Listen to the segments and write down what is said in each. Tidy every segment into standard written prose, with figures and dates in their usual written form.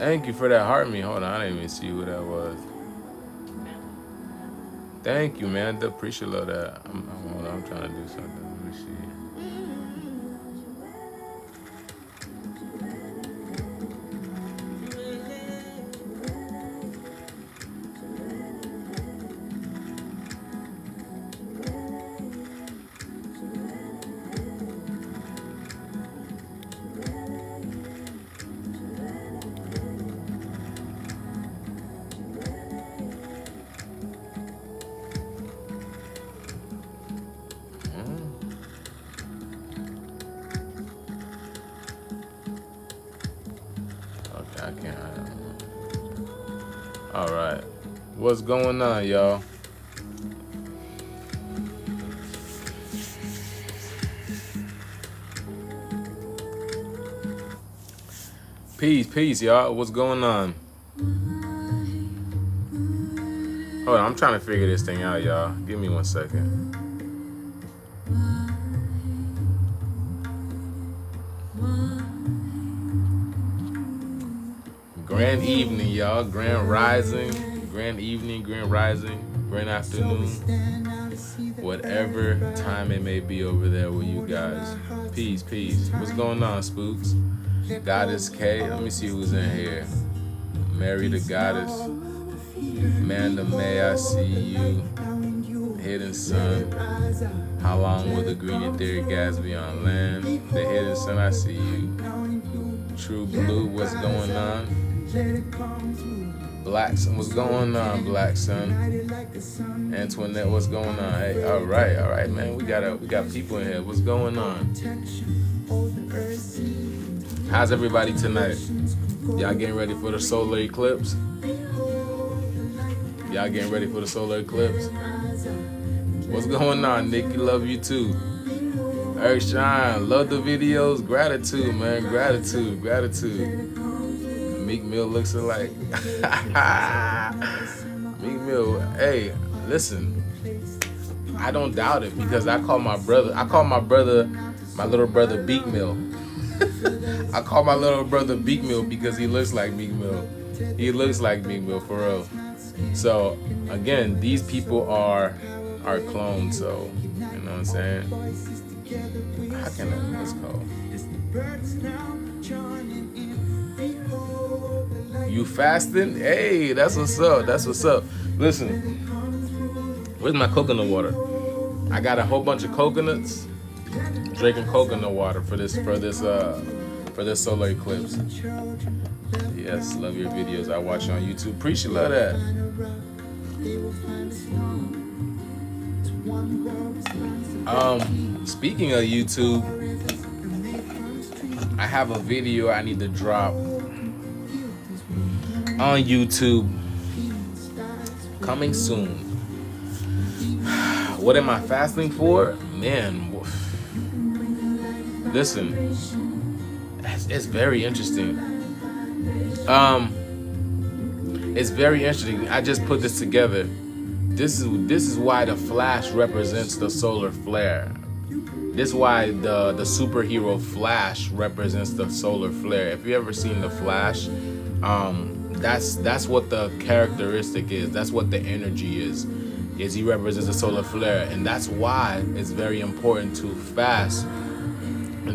Thank you for that heart me. Hold on, I didn't even see who that was. Thank you, man. Appreciate that. I'm trying to do something. Let me see. Okay, I can't. All right, what's going on, y'all? Peace, y'all. What's going on? Hold on, I'm trying to figure this thing out, y'all. Give me 1 second. Grand evening, y'all. Grand rising. Grand evening, grand rising, grand afternoon. Whatever time it may be over there with you guys. Peace. What's going on, Spooks? Goddess K. Let me see who's in here. Mary the Goddess. Amanda May, I see you. Hidden Sun. How long will the green etheric gas be on land? The Hidden Sun, I see you. True Blue, what's going on? Black Sun, what's going on, Black Sun? Antoinette, what's going on? Hey, all right, man. We got people in here. What's going on? How's everybody tonight? Y'all getting ready for the solar eclipse? Y'all getting ready for the solar eclipse? What's going on, Nikki? Love you too. Earth Shine, love the videos. Gratitude, man. Gratitude. Meek Mill looks alike. Meek Mill, hey, listen. I don't doubt it because I call my little brother Beak Mill. I call my little brother Beak Mill because he looks like Meek Mill. He looks like Meek Mill for real. So again, these people are clones. So you know what I'm saying? How can I? What's called? You fasting? Hey, that's what's up. Listen, where's my coconut water? I got a whole bunch of coconuts. Drinking coconut water for this solar eclipse. Yes, love your videos. I watch you on YouTube. Appreciate that. Speaking of YouTube, I have a video I need to drop on YouTube coming soon. What am I fasting for? Man, listen, it's very interesting. It's very interesting. I just put this together. This is why the Flash represents the solar flare. This is why the superhero Flash represents the solar flare. If you ever seen the Flash, that's what the characteristic is. That's what the energy is he represents the solar flare, and that's why it's very important to fast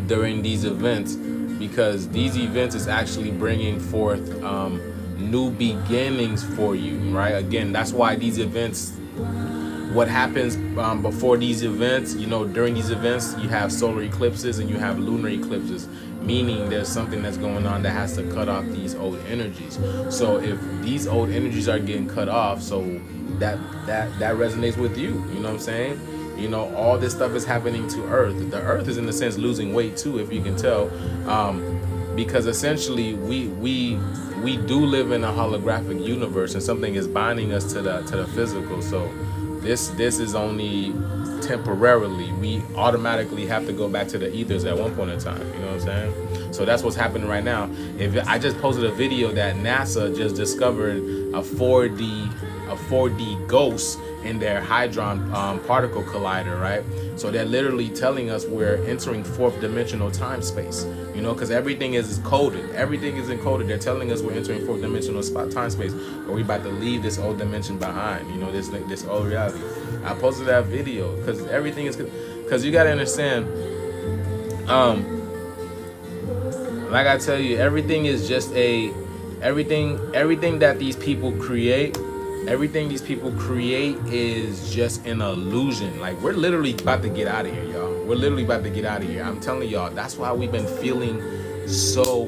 during these events, because these events is actually bringing forth new beginnings for you, right? Again, that's why these events, what happens before these events, during these events, you have solar eclipses and you have lunar eclipses, meaning there's something that's going on that has to cut off these old energies. So if these old energies are getting cut off, so that resonates with you, you know what I'm saying? All this stuff is happening to Earth. The Earth is in a sense losing weight too, if you can tell, because essentially we do live in a holographic universe, and something is binding us to the physical. So this is only temporarily. We automatically have to go back to the ethers at one point in time. You know what I'm saying? So that's what's happening right now. If I just posted a video that NASA just discovered a 4D ghost in their hadron particle collider, right? So they're literally telling us we're entering fourth dimensional time space, you know, because everything is coded. Everything is encoded. They're telling us we're entering fourth dimensional time space, or we're about to leave this old dimension behind, you know, this old reality. I posted that video because everything is, because you got to understand, like I tell you, everything is just everything that these people create. Everything these people create is just an illusion. Like, we're literally about to get out of here, y'all. We're literally about to get out of here. I'm telling y'all, that's why we've been feeling so,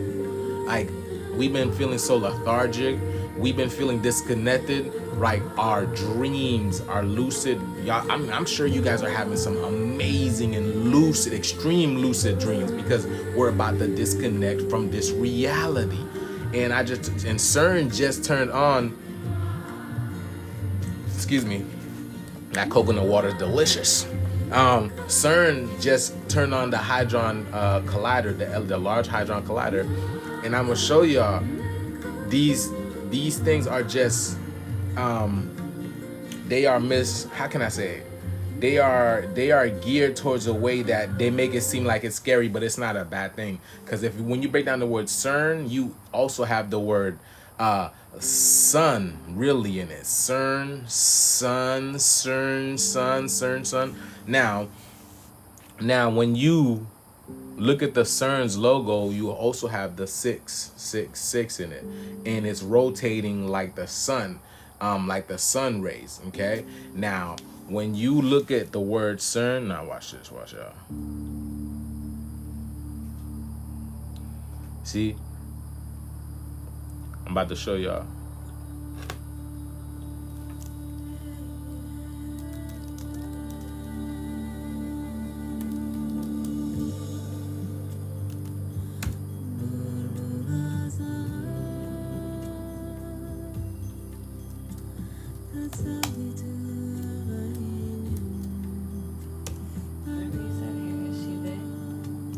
like, we've been feeling so lethargic. We've been feeling disconnected. Like, our dreams are lucid. Y'all, I'm sure you guys are having some amazing and lucid, extreme lucid dreams, because we're about to disconnect from this reality. And CERN just turned on. Excuse me, that coconut water is delicious. CERN just turned on the hadron collider, the Large Hadron Collider, and I'm gonna show y'all these things are just they are how can I say it? They are geared towards a way that they make it seem like it's scary, but it's not a bad thing. Because when you break down the word CERN, you also have the word sun really in it. CERN, sun, CERN, sun, CERN, sun. Now when you look at the CERN's logo, you also have the 666 in it, and it's rotating like the sun, like the sun rays. Okay, now when you look at the word CERN, now watch this, watch y'all. See, I'm about to show y'all.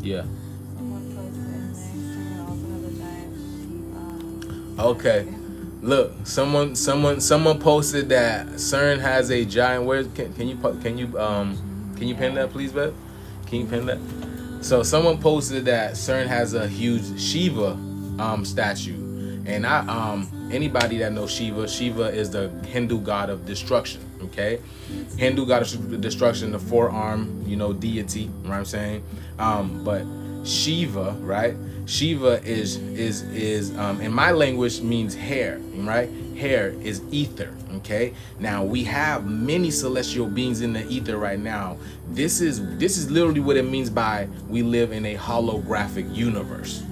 Yeah. Okay. Look, someone posted that CERN has a giant. Where can you pin that, please, Beth? Can you pin that? So someone posted that CERN has a huge Shiva statue, and anybody that knows Shiva is the Hindu god of destruction. Okay, Hindu god of destruction, the four-arm, you know, deity. You know what I'm saying? But Shiva, right? Shiva is in my language means hair, right? Hair is ether. Okay, now we have many celestial beings in the ether right now. This is literally what it means by we live in a holographic universe.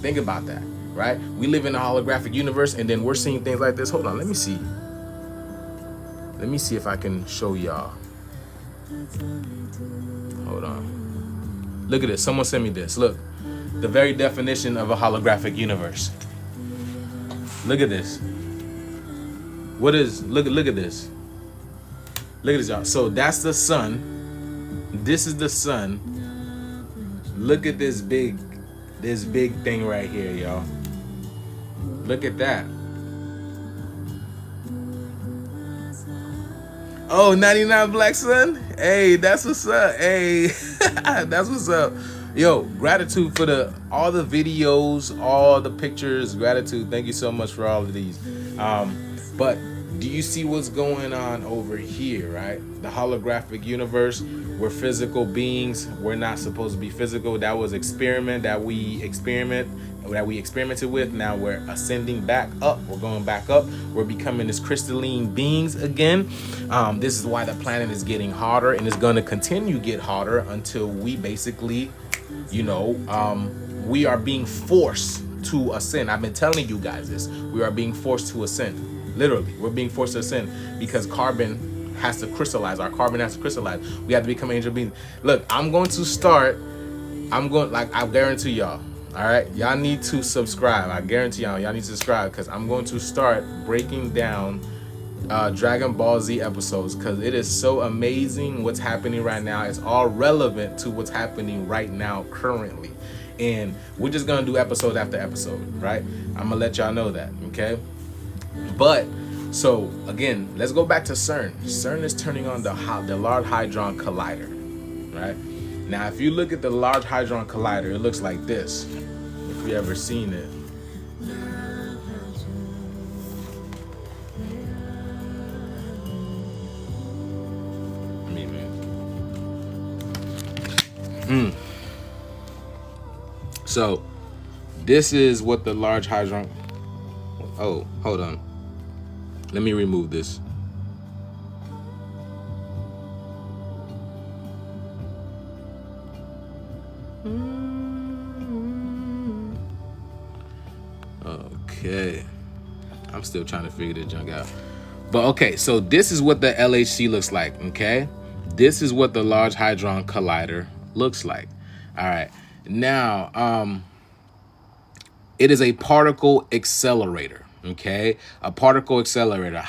Think about that, right? We live in a holographic universe, and then we're seeing things like this. Hold on, let me see if I can show y'all. Hold on. Look at this. Someone sent me this. Look, the very definition of a holographic universe. Look at this. Look at this. Look at this, y'all. So that's the sun. This is the sun. Look at this big thing right here, y'all. Look at that. Oh, 99 Black Sun? Hey, that's what's up. Hey, that's what's up. Yo, gratitude for all the videos, all the pictures. Gratitude. Thank you so much for all of these. But do you see what's going on over here, right? The holographic universe. We're physical beings. We're not supposed to be physical. That was experiment that we experimented with. Now we're ascending back up. We're going back up. We're becoming this crystalline beings again. This is why the planet is getting hotter, and it's going to continue to get hotter until we basically, you know, we are being forced to ascend. I've been telling you guys this. We are being forced to ascend. Literally, we're being forced to ascend because carbon has to crystallize. Our carbon has to crystallize. We have to become angel beings. Look, I guarantee y'all. All right, y'all need to subscribe. I guarantee y'all need to subscribe, because I'm going to start breaking down Dragon Ball Z episodes, because it is so amazing what's happening right now. It's all relevant to what's happening right now currently, and we're just gonna do episode after episode, right? I'm gonna let y'all know that, okay? But So again, let's go back to CERN. CERN is turning on the Large Hadron Collider, right? Now, if you look at the Large Hadron Collider, it looks like this. If you ever seen it. So this is what the Large Hadron. Oh, hold on. Let me remove this. Okay. I'm still trying to figure the junk out. But okay, so this is what the LHC looks like, okay? This is what the Large Hadron Collider looks like. All right. Now, it is a particle accelerator, okay? A particle accelerator,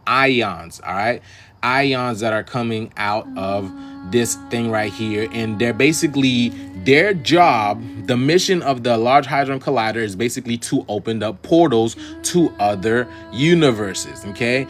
ions, all right? Ions that are coming out of this thing right here. And they're basically, their job, the mission of the Large Hadron Collider is basically to open up portals to other universes, okay?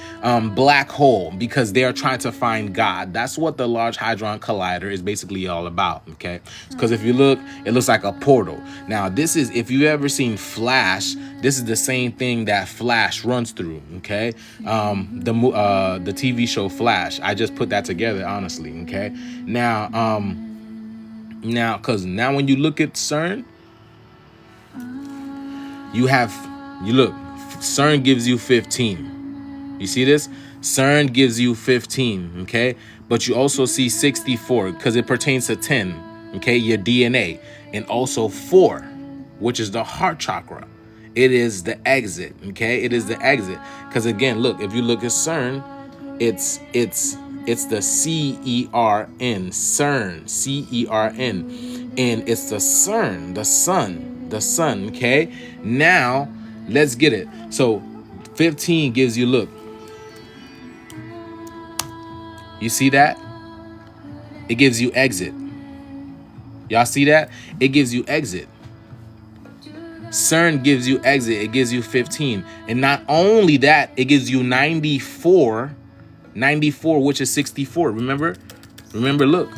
Black hole, because they are trying to find God. That's what the Large Hadron Collider is basically all about, okay? Because if you look, it looks like a portal. Now, this is, if you've ever seen Flash, this is the same thing that Flash runs through, okay? The TV show Flash. I just put that together, honestly, okay? Now, because now when you look at CERN, you look, CERN gives you 15. You see this? CERN gives you 15, okay? But you also see 64 because it pertains to 10, okay? Your DNA. And also 4, which is the heart chakra. It is the exit, okay? It is the exit. Because again, look, if you look at CERN, it's the CERN, CERN, CERN, and it's the CERN, the sun, okay? Now, let's get it. So, 15 gives you, look. You see that? It gives you exit. Y'all see that? It gives you exit. CERN gives you exit. It gives you 15. And not only that, it gives you 94, which is 64. Remember, look.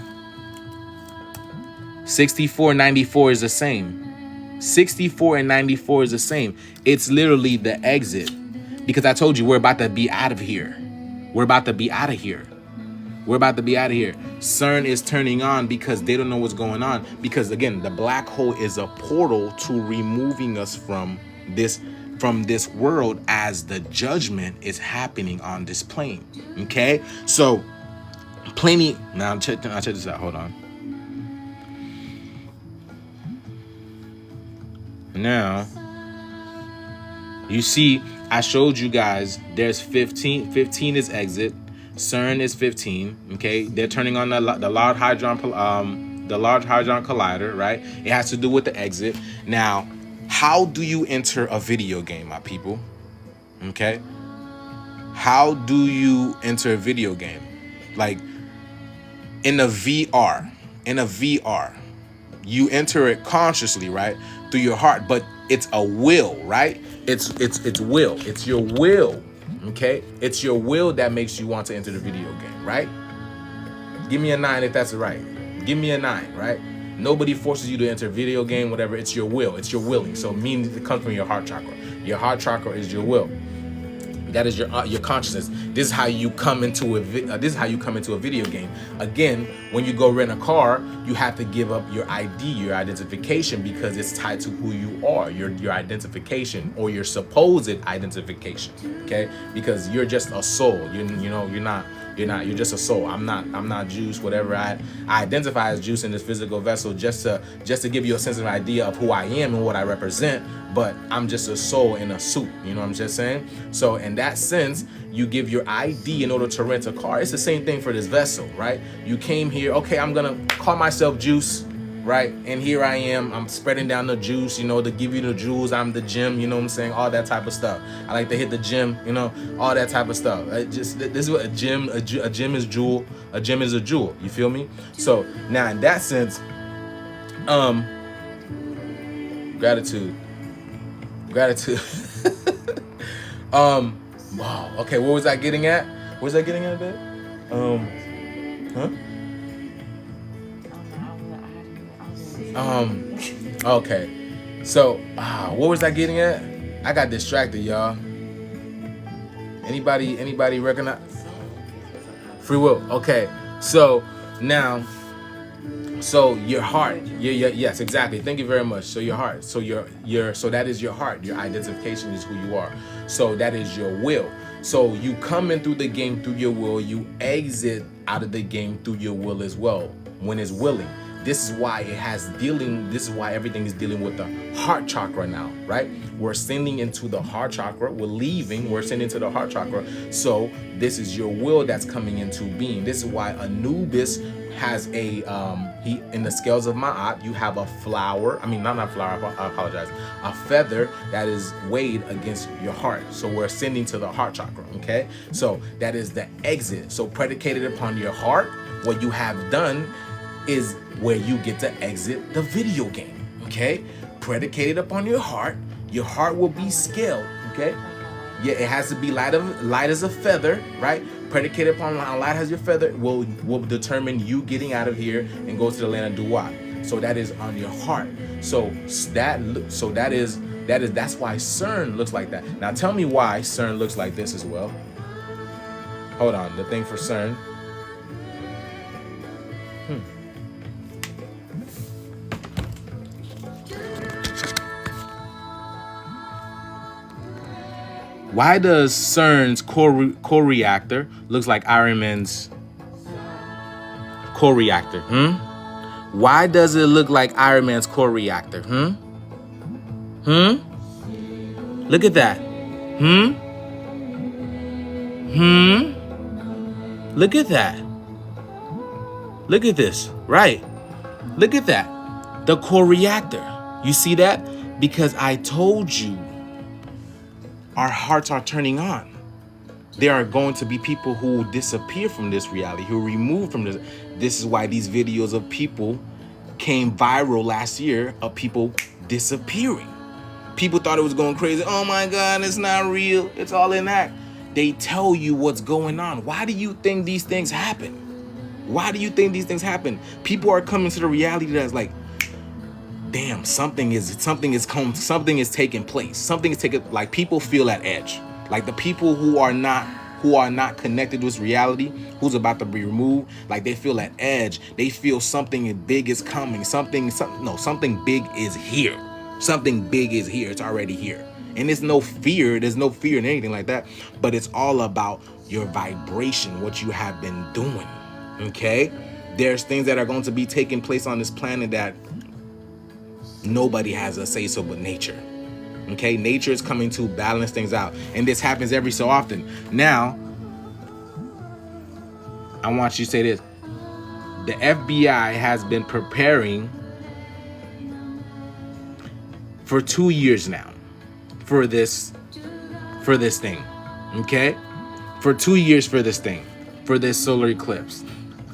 64 and 94 is the same. 64 and 94 is the same. It's literally the exit. Because I told you we're about to be out of here. We're about to be out of here. CERN is turning on because they don't know what's going on. Because again, the black hole is a portal to removing us from this world as the judgment is happening on this plane. Okay, so now check this out. Hold on. Now you see, I showed you guys there's 15 is exit. CERN is 15, okay? They're turning on the Large Hadron Collider, right? It has to do with the exit. Now, how do you enter a video game, my people? Okay? How do you enter a video game? Like, in a VR, you enter it consciously, right? Through your heart, but it's a will, right? It's will. It's your will. Okay, it's your will that makes you want to enter the video game, right? Give me a 9 if that's right. Give me a 9, right? Nobody forces you to enter a video game, whatever. It's your will. It's your willing. So meaning it comes from your heart chakra. Your heart chakra is your will. That is your consciousness. This is how you come into a video game. Again, when you go rent a car, you have to give up your ID, your identification, because it's tied to who you are, your identification or your supposed identification. Okay, because you're just a soul. You're just a soul. I'm not Joose, whatever. I identify as Joose in this physical vessel just to give you a sense of idea of who I am and what I represent, but I'm just a soul in a suit. You know what I'm just saying? So in that sense, you give your ID in order to rent a car. It's the same thing for this vessel, right? You came here, okay, I'm gonna call myself Joose, right? And here I am, I'm spreading down the juice, to give you the jewels. I'm the gym, you know what I'm saying? All that type of stuff. I like to hit the gym, all that type of stuff. This is what a gym is jewel. A gym is a jewel, you feel me? So now in that sense, gratitude. Wow. Okay, what was I getting at? What was I getting at, babe? Okay. So, what was I getting at? I got distracted, y'all. Anybody recognize? Free will. Okay. So now, so your heart. Yes, exactly. Thank you very much. So your heart. So so that is your heart. Your identification is who you are. So that is your will. So you come in through the game through your will. You exit out of the game through your will as well. When it's willing. This is why this is why everything is dealing with the heart chakra now, right? We're ascending into the heart chakra. We're ascending to the heart chakra. So this is your will that's coming into being. This is why Anubis has a, in the scales of Ma'at, you have a flower. I mean, not a flower, I apologize. A feather that is weighed against your heart. So we're ascending to the heart chakra, okay? So that is the exit. So predicated upon your heart, what you have done is where you get to exit the video game, okay? Predicated upon your heart will be scaled, okay? Yeah, it has to be light as a feather, right? Predicated upon how light as your feather will determine you getting out of here and go to the land of Duat. So that is on your heart. That's why CERN looks like that. Now tell me why CERN looks like this as well. Hold on, the thing for CERN. Why does CERN's core reactor looks like Iron Man's core reactor? Why does it look like Iron Man's core reactor? Look at that. Look at that. Look at this. Right. Look at that. The core reactor. You see that? Because I told you. Our hearts are turning on. There are going to be people who disappear from this reality, who are removed from this. This is why these videos of people came viral last year, of people disappearing. People thought it was going crazy. Oh my God, it's not real. It's all an act. They tell you what's going on. Why do you think these things happen? Why do you think these things happen? People are coming to the reality that's like, damn, something is taking place. Something is taking, like, people feel that edge. Like the people who are not connected to this reality, who's about to be removed, like they feel that edge. They feel something big is coming. Something big is here. Something big is here. It's already here. And there's no fear in anything like that. But it's all about your vibration, what you have been doing. Okay? There's things that are going to be taking place on this planet that nobody has a say so but nature. Okay, nature is coming to balance things out, and this happens every so often. Now, I want you to say this: the FBI has been preparing for 2 years now for this thing. Okay, for 2 years for this thing, for this solar eclipse.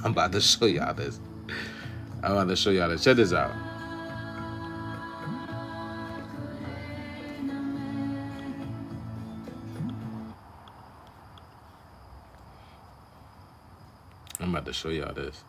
I'm about to show y'all this. Check this out. I'm about to show y'all this.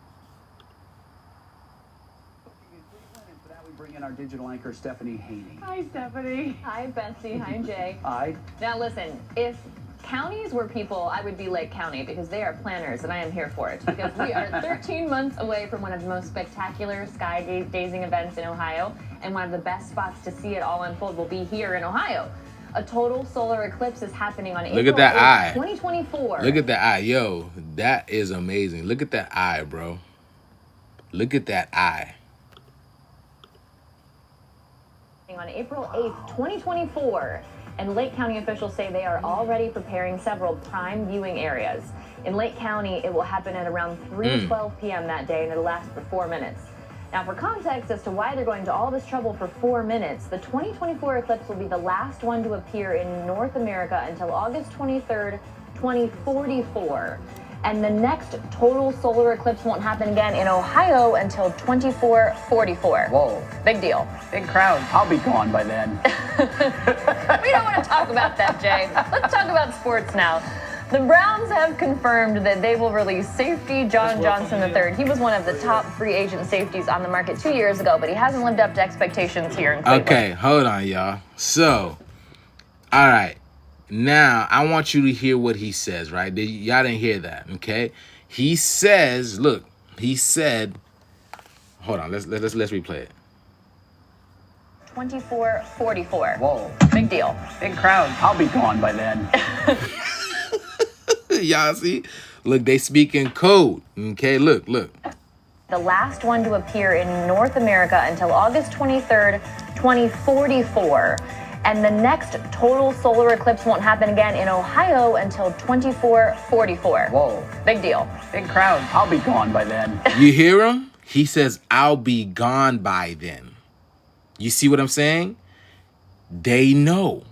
For that, we bring in our digital anchor, Stephanie Haney. Hi, Stephanie. Hi, Betsy. Hi, Jay. Hi. Now, listen, if counties were people, I would be Lake County, because they are planners, and I am here for it. Because we are 13 months away from one of the most spectacular sky-gazing events in Ohio, and one of the best spots to see it all unfold will be here in Ohio. A total solar eclipse is happening on April 8th, 2024. Look at that eye. Yo, that is amazing. Look at that eye, bro. Look at that eye. On April 8th, 2024. And Lake County officials say they are already preparing several prime viewing areas. In Lake County, it will happen at around 3:12 p.m. that day, and it'll last for 4 minutes. Now, for context as to why they're going to all this trouble for 4 minutes, the 2024 eclipse will be the last one to appear in North America until August 23rd, 2044. And the next total solar eclipse won't happen again in Ohio until 2444. Whoa. Big deal. Big crowd. I'll be gone by then. We don't want to talk about that, Jay. Let's talk about sports now. The Browns have confirmed that they will release safety John Johnson III. He was one of the top free agent safeties on the market 2 years ago, but he hasn't lived up to expectations here in Cleveland. Okay, hold on, y'all. So, all right. Now, I want you to hear what he says, right? Y'all didn't hear that, okay? He says, look, he said, hold on, let's replay it. 2444. Whoa. Big deal. Big crowd. I'll be gone by then. Y'all see? Look, they speak in code, okay? Look. The last one to appear in North America until August 23rd, 2044. And the next total solar eclipse won't happen again in Ohio until 2444. Whoa. Big deal. Big crowd. I'll be gone by then. You hear him? He says, I'll be gone by then. You see what I'm saying? They know.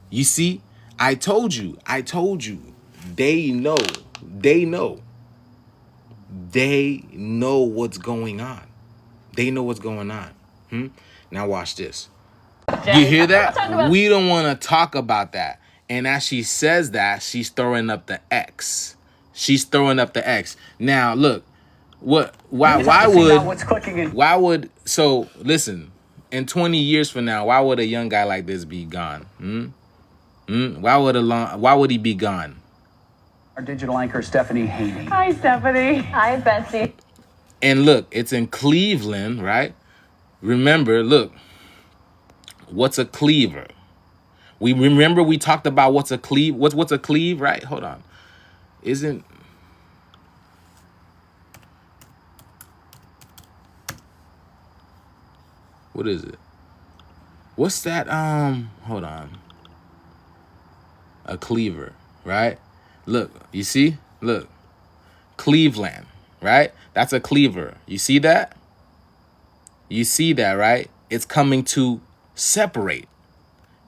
You see? I told you. They know. They know what's going on. They know what's going on. Now watch this. Jay, You hear that? We don't want to talk about that. And as she says that, she's throwing up the X. She's throwing up the X. Now, look. Why would so listen, in 20 years from now, why would a young guy like this be gone? Why would he be gone? Our digital anchor, Stephanie Haney. Hi, Stephanie. Hi, Betsy. And look, it's in Cleveland, right? Remember, look, what's a cleaver? We talked about what's a cleave. What's a cleave, right? Hold on. What is it? What's that? Hold on. A cleaver, right? Look, you see? Look. Cleveland, right? That's a cleaver. You see that? You see that, right? It's coming to separate.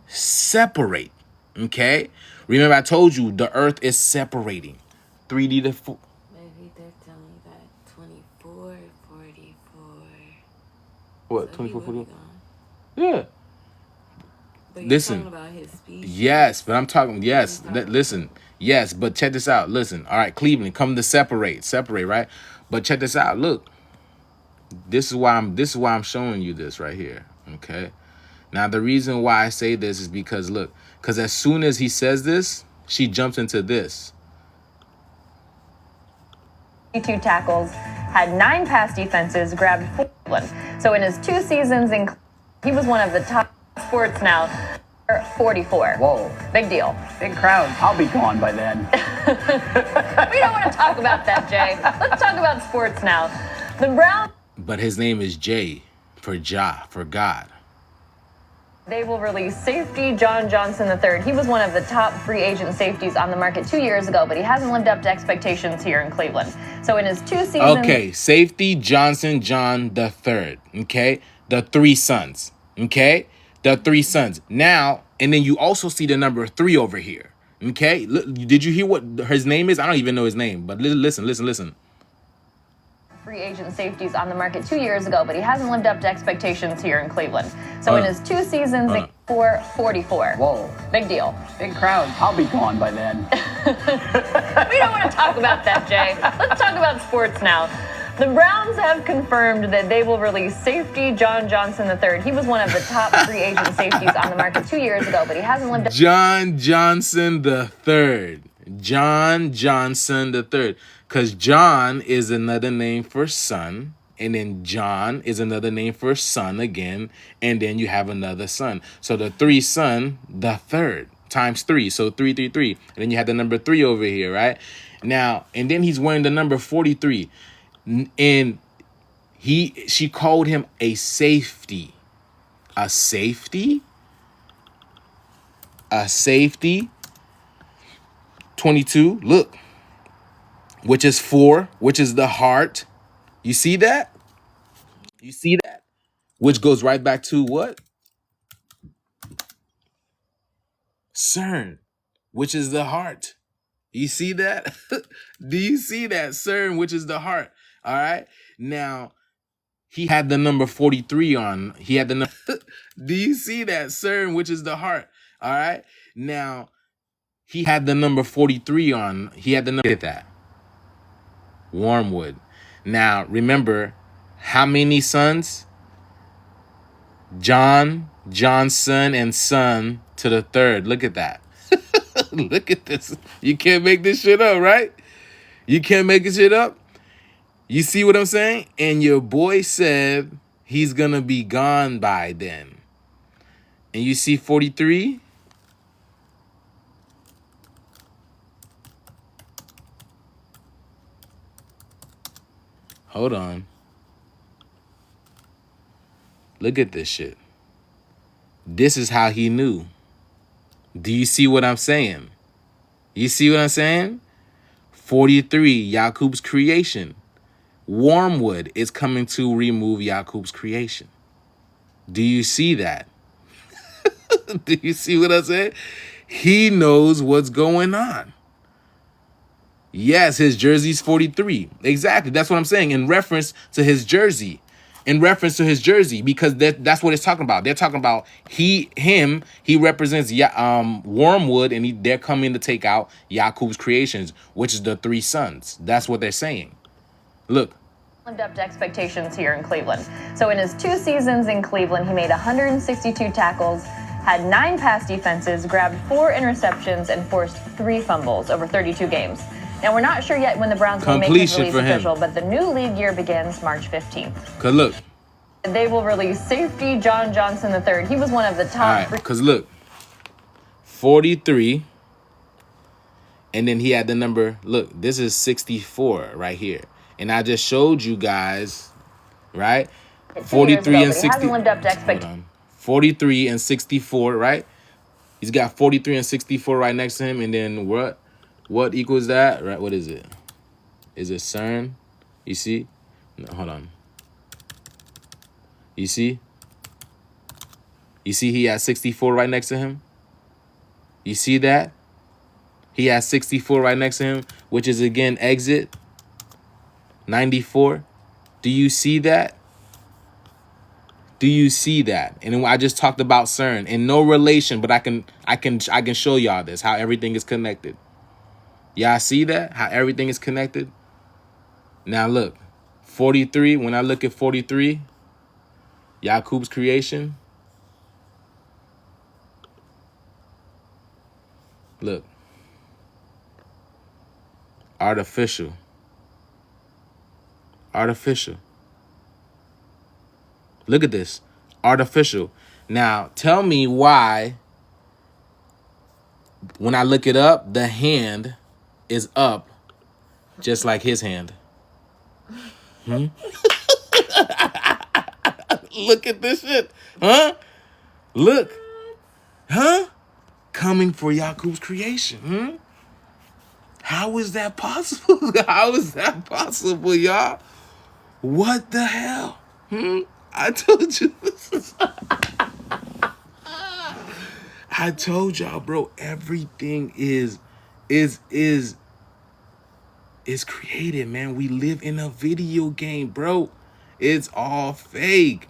Separate. Okay? Remember, I told you the earth is separating. 3D to 4. Maybe they're telling you that 2444. What? So 24, 44? gone. Yeah. But you're Listen. talking about his speech. Yes, but I'm talking. Yes, listen. Yes, but check this out. Listen. All right, Cleveland, come to separate, right? But check this out. Look, this is why I'm showing you this right here. Okay. Now the reason why I say this is because look, because as soon as he says this, she jumps into this. 22 tackles, had 9 pass defenses, grabbed 4. So in his 2 seasons, he was one of the top sports now. 44. Whoa. Big deal. Big crowd. I'll be gone by then. We don't want to talk about that, Jay. Let's talk about sports now. The Browns. But his name is Jay for God. They will release safety John Johnson III. He was one of the top free agent safeties on the market 2 years ago, but he hasn't lived up to expectations here in Cleveland. So in his 2 seasons... Okay, safety Johnson John III. Okay? The 3 sons. Okay? The 3 sons. Now, and then you also see the number 3 over here. Okay? Did you hear what his name is? I don't even know his name, but listen. Free agent safeties on the market 2 years ago, but he hasn't lived up to expectations here in Cleveland. So in his 2 seasons, 44. Whoa. Big deal. Big crowd. I'll be gone by then. We don't want to talk about that, Jay. Let's talk about sports now. The Browns have confirmed that they will release safety John Johnson III. He was one of the top free agent safeties on the market 2 years ago, but he hasn't lived up. John Johnson III. John Johnson III. Because John is another name for son, and then John is another name for son again, and then you have another son. So the 3 son, the 3rd, times 3. So 333. And then you have the number 3 over here, right? Now, and then he's wearing the number 43. And she called him a safety. A safety? A safety? 22. Look. Which is 4, which is the heart. You see that? You see that? Which goes right back to what? CERN, which is the heart. You see that? Do you see that? CERN, which is the heart. All right. Now, he had the number 43 on. He had the number. Do you see that? CERN, which is the heart. All right. Now, he had the number 43 on. He had the number. Look at that. Wormwood. Now, remember, how many sons? John, John's son, and son to the third. Look at that. Look at this. You can't make this shit up, right? You can't make this shit up. You see what I'm saying? And your boy said he's going to be gone by then. And you see 43? Hold on. Look at this shit. This is how he knew. Do you see what I'm saying? You see what I'm saying? 43, Yakub's creation. Wormwood is coming to remove Yakub's creation. Do you see that? Do you see what I'm saying? He knows what's going on. Yes, his jersey's 43. Exactly. That's what I'm saying. In reference to his jersey. In reference to his jersey. Because that's what it's talking about. They're talking about he represents Wormwood, and they're coming to take out Yakub's creations, which is the three sons. That's what they're saying. Look. Lived up to expectations here in Cleveland. So in his 2 seasons in Cleveland, he made 162 tackles, had 9 pass defenses, grabbed 4 interceptions, and forced 3 fumbles over 32 games. Now, we're not sure yet when the Browns will make his release official, but the new league year begins March 15th. Because look. They will release safety John Johnson III. He was one of the top. All right, because look. 43. And then he had the number. Look, this is 64 right here. And I just showed you guys, right? 43 and 60. Hasn't lived up to expectations. 43 and 64, right? He's got 43 and 64 right next to him. And then what equals that? Right? What is it? Is it CERN? You see? No, hold on. You see? You see he has 64 right next to him? You see that? He has 64 right next to him, which is, again, exit 94. Do you see that? Do you see that? And I just talked about CERN in no relation, but I can show y'all this, how everything is connected. Y'all see that? How everything is connected? Now look, 43, when I look at 43, Yakub's creation. Look. Artificial. Artificial. Look at this. Artificial. Now, tell me why, when I look it up, the hand is up just like his hand. Look at this shit. Huh? Look. Huh? Coming for Yakub's creation. How is that possible? How is that possible, y'all? What the hell? I told you. I told y'all, bro, everything is created, man. We live in a video game, bro. It's all fake.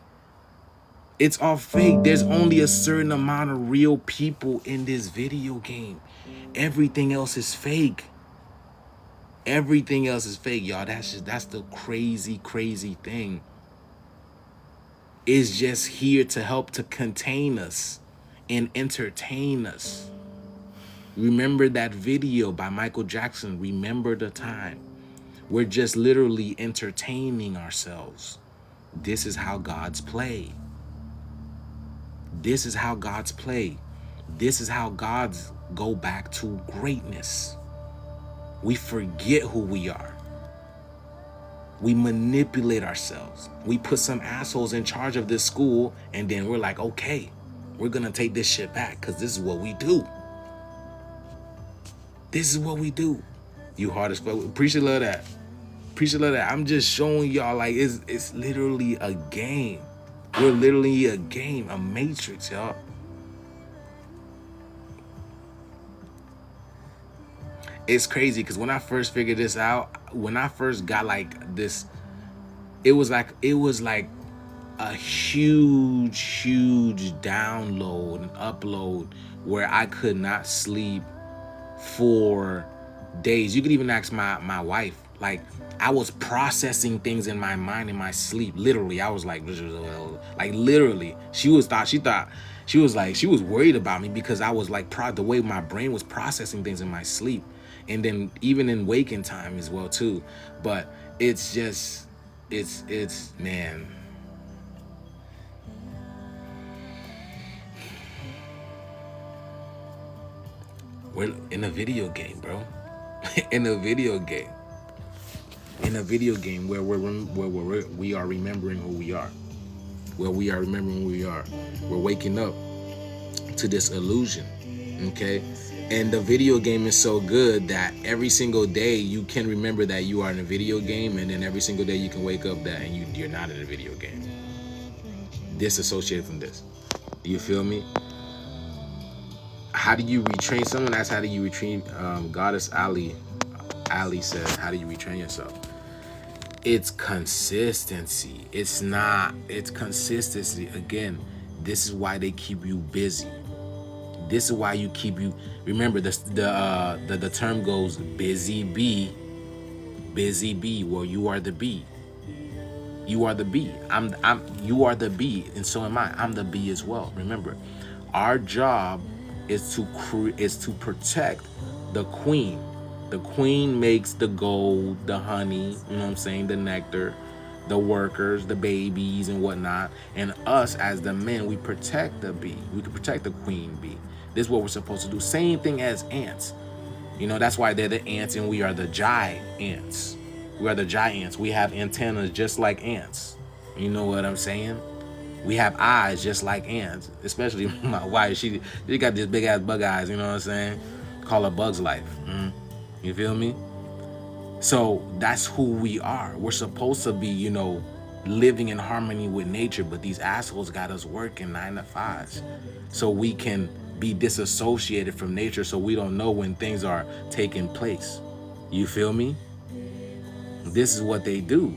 It's all fake. There's only a certain amount of real people in this video game. Everything else is fake. Everything else is fake, y'all. That's the crazy thing. It's just here to help to contain us and entertain us. Remember that video by Michael Jackson, Remember the Time. We're just literally entertaining ourselves. This is how gods play. This is how gods play. This is how gods go back to greatness. We forget who we are. We manipulate ourselves. We put some assholes in charge of this school, and then we're like, okay, we're going to take this shit back because this is what we do. This is what we do. You hard as fuck. Appreciate love that. Appreciate love that. I'm just showing y'all, like, it's literally a game. We're literally a game, a matrix, y'all. It's crazy because when I first figured this out, when I first got like this, it was like a huge download and upload where I could not sleep for days. You could even ask my wife. Like, I was processing things in my mind in my sleep. Literally, I was like literally. She was worried about me because I was like the way my brain was processing things in my sleep, and then even in waking time as well too. But it's just, it's man. We're in a video game, bro. in a video game where we are remembering who we are. Where we are remembering who we are. We're waking up to this illusion, okay? And the video game is so good that every single day you can remember that you are in a video game, and then every single day you can wake up that and you're not in a video game. Disassociated from this. You feel me? How do you retrain? Someone asked, how do you retrain? Goddess Ali says, how do you retrain yourself? It's consistency. It's consistency. Again, this is why they keep you busy. This is why remember the term goes busy bee. Well, you are the bee. You are the bee. You are the bee, and so am I. I'm the bee as well. Remember, our job is to protect the queen. The queen makes the gold, the honey, you know what I'm saying, the nectar, the workers, the babies and whatnot. And us as the men, we protect the bee. We can protect the queen bee. This is what we're supposed to do. Same thing as ants. You know, that's why they're the ants and we are the giants. We are the giants. We have antennas just like ants. You know what I'm saying? We have eyes just like ants. Especially my wife. She got this big ass bug eyes, you know what I'm saying? Call her Bug's Life. You feel me? So that's who we are. We're supposed to be, you know, living in harmony with nature, but these assholes got us working 9 to 5s so we can be disassociated from nature, so we don't know when things are taking place. You feel me? This is what they do.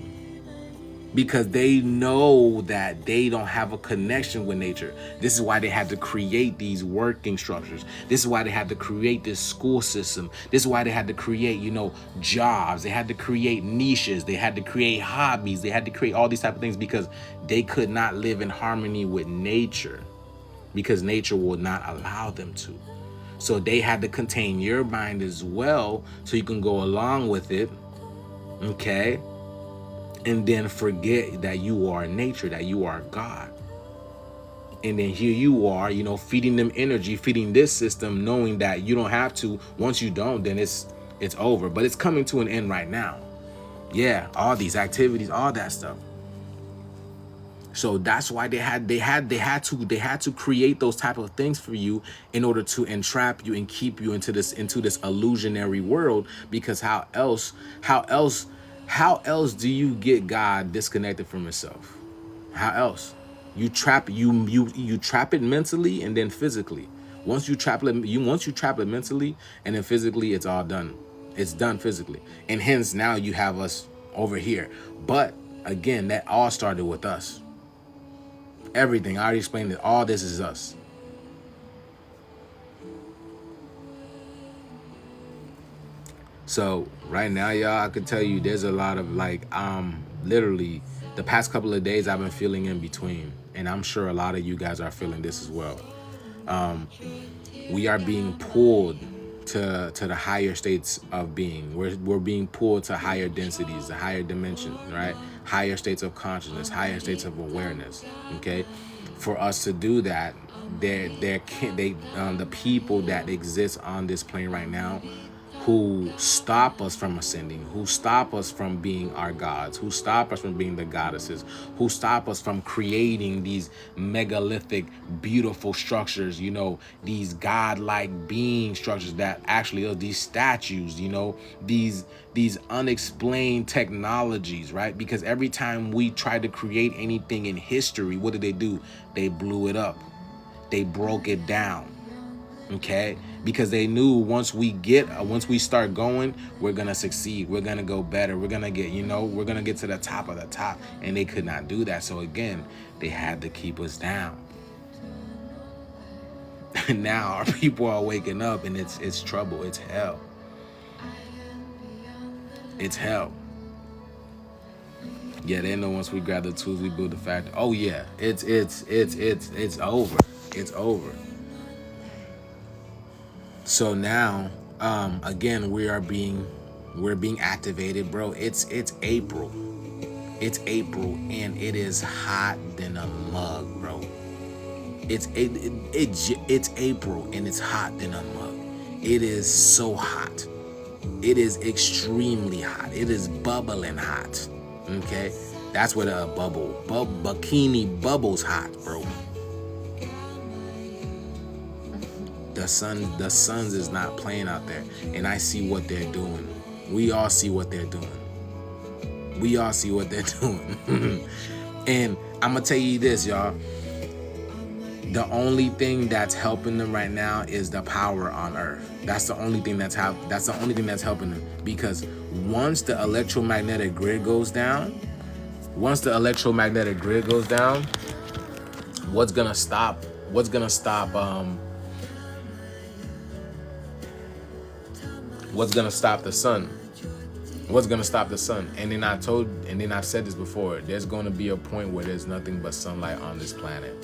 Because they know that they don't have a connection with nature. This is why they had to create these working structures. This is why they had to create this school system. This is why they had to create, you know, jobs. They had to create niches. They had to create hobbies. They had to create all these type of things because they could not live in harmony with nature. Because nature will not allow them to. So they had to contain your mind as well so you can go along with it. Okay? And then forget that you are nature, that you are God. And then here you are, you know, feeding them energy, feeding this system, knowing that you don't have to. Once you don't, then it's over. But it's coming to an end right now. Yeah, all these activities, all that stuff. So that's why they had to create those type of things for you in order to entrap you and keep you into this illusionary world. Because how else do you get God disconnected from himself? How else? You trap it mentally and then physically. Once you trap it mentally and then physically, it's all done. It's done physically. And hence now you have us over here. But again, that all started with us. Everything. I already explained that all this is us. So right now, y'all, I could tell you there's a lot of literally the past couple of days I've been feeling in between, and I'm sure a lot of you guys are feeling this as well. We are being pulled to the higher states of being. We're being pulled to higher densities, the higher dimension, right? Higher states of consciousness, higher states of awareness. Okay, for us to do that, the people that exist on this plane right now, who stop us from ascending, who stop us from being our gods, who stop us from being the goddesses, who stop us from creating these megalithic, beautiful structures, you know, these godlike being structures that actually are these statues, you know, these unexplained technologies, right? Because every time we try to create anything in history, what did they do? They blew it up. They broke it down. Okay, because they knew once we start going, we're gonna succeed, we're gonna go better, we're gonna get, we're gonna get to the top of the top, and they could not do that. So again, they had to keep us down. And now our people are waking up, and it's trouble, it's hell, it's hell. Yeah, they know once we grab the tools, we build the factory. Oh yeah, it's over, it's over. So now, again, we're being activated, bro. It's April. It's April, and it is hot than a mug, bro. It's April, and it's hot than a mug. It is so hot. It is extremely hot. It is bubbling hot. Okay, that's what a bikini bubbles hot, bro. The suns is not playing out there, and I see what they're doing. We all see what they're doing. We all see what they're doing. And I'm gonna tell you this, y'all. The only thing that's helping them right now is the power on Earth. That's the only thing that's helping them. Because once the electromagnetic grid goes down, what's gonna stop the sun? What's gonna stop the sun? And then I've said this before. There's gonna be a point where there's nothing but sunlight on this planet.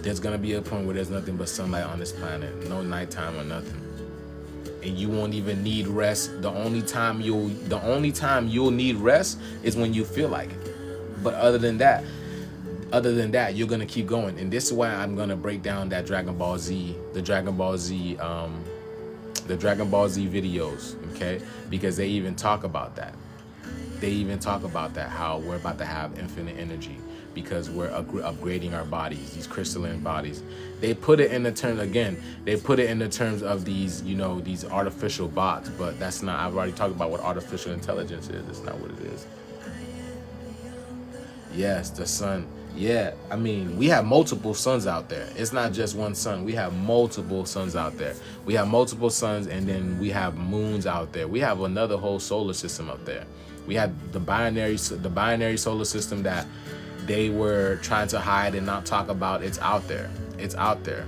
There's gonna be a point where there's nothing but sunlight on this planet. No nighttime or nothing. And you won't even need rest. The only time you'll need rest is when you feel like it. But other than that, you're gonna keep going. And this is why I'm gonna break down that Dragon Ball Z videos, okay? Because they even talk about that. How we're about to have infinite energy because we're upgrading our bodies, these crystalline bodies. They put it in the terms of these, these artificial bots, but that's not, I've already talked about what artificial intelligence is. It's not what it is. Yes, the sun. Yeah, I mean, we have multiple suns out there. It's not just one sun. We have multiple suns out there. We have multiple suns, and then we have moons out there. We have another whole solar system up there. We have the binary solar system that they were trying to hide and not talk about. It's out there. It's out there.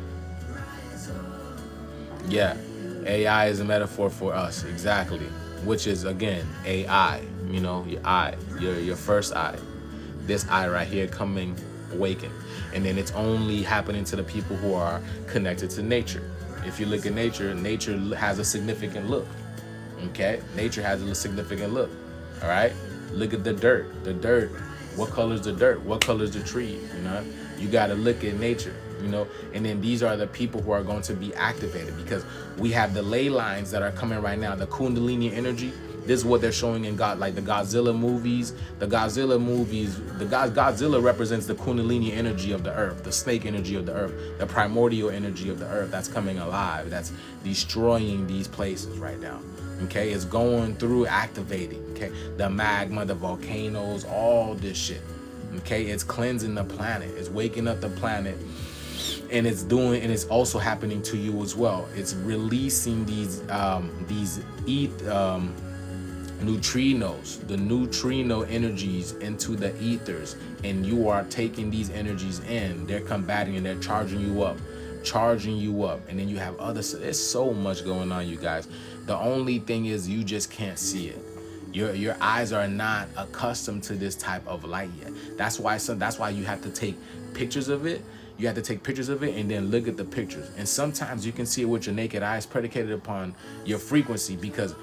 Yeah, AI is a metaphor for us, exactly. Which is, again, AI. Your eye, your first eye. This eye right here coming awakened. And then it's only happening to the people who are connected to nature. If you look at nature has a significant look. Okay? Nature has a significant look. All right? Look at the dirt. What color is the dirt? What color is the trees? You got to look at nature, and then these are the people who are going to be activated because we have the ley lines that are coming right now, the Kundalini energy. This is what they're showing in like the Godzilla movies. Godzilla represents the Kundalini energy of the earth, the snake energy of the earth, the primordial energy of the earth that's coming alive, that's destroying these places right now. Okay, it's going through activating. Okay, the magma, the volcanoes, all this shit. Okay, it's cleansing the planet. It's waking up the planet, and it's also happening to you as well. It's releasing these neutrinos, the neutrino energies into the ethers, and you are taking these energies in. They're combating and they're charging you up, and then you have there's so much going on, you guys. The only thing is you just can't see it. Your eyes are not accustomed to this type of light yet. That's why you have to take pictures of it. You have to take pictures of it and then look at the pictures. And sometimes you can see it with your naked eyes, predicated upon your frequency. Because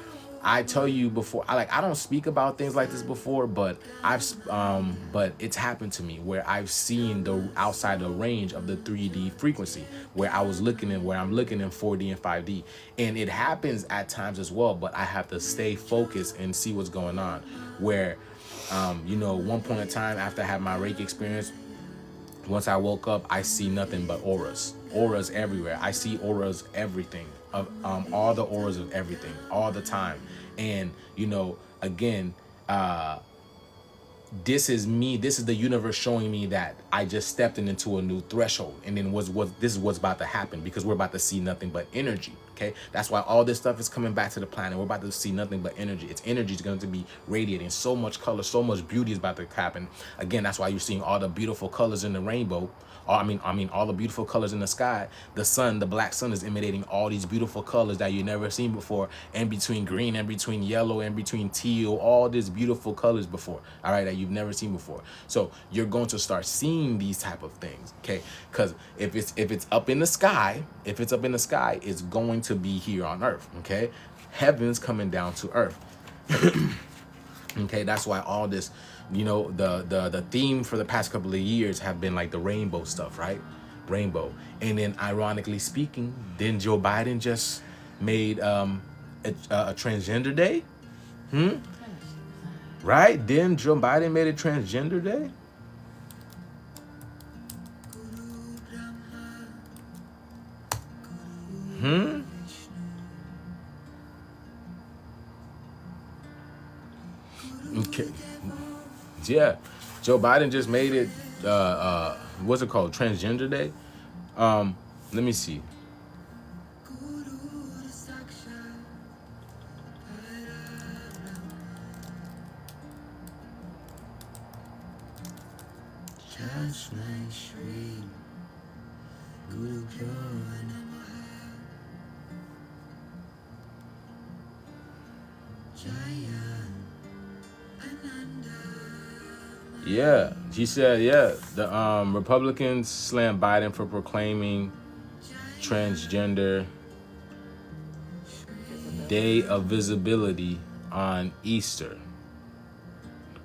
I tell you before, I don't speak about things like this before, but but it's happened to me where I've seen the outside the range of the 3D frequency, where I'm looking in 4D and 5D, and it happens at times as well. But I have to stay focused and see what's going on. Where, one point in time after I had my Reiki experience, once I woke up, I see nothing but auras everywhere. I see auras, everything. Of all the auras of everything all the time. And again, this is me. This is the universe showing me that I just stepped into a new threshold, and then this is what's about to happen, because we're about to see nothing but energy. Okay, that's why all this stuff is coming back to the planet. We're about to see nothing but energy. Its energy is going to be radiating. So much color, so much beauty is about to happen. Again, that's why you're seeing all the beautiful colors in the rainbow. I mean, all the beautiful colors in the sky. The sun, the black sun, is emanating all these beautiful colors that you've never seen before. In between green, in between yellow, in between teal, all these beautiful colors before. All right, that you've never seen before. So you're going to start seeing these type of things. Okay, because if it's up in the sky, it's going to be here on Earth. Okay, heaven's coming down to Earth. Okay, that's why all this, you know, the theme for the past couple of years have been like the rainbow stuff, right? Rainbow. And then ironically speaking, didn't Joe Biden just made a transgender day? Right? Didn't Joe Biden made a transgender day? Okay. Yeah. Joe Biden just made it what's it called? Transgender Day? Let me see. Yeah, he said, yeah, the Republicans slammed Biden for proclaiming transgender Day of Visibility on Easter,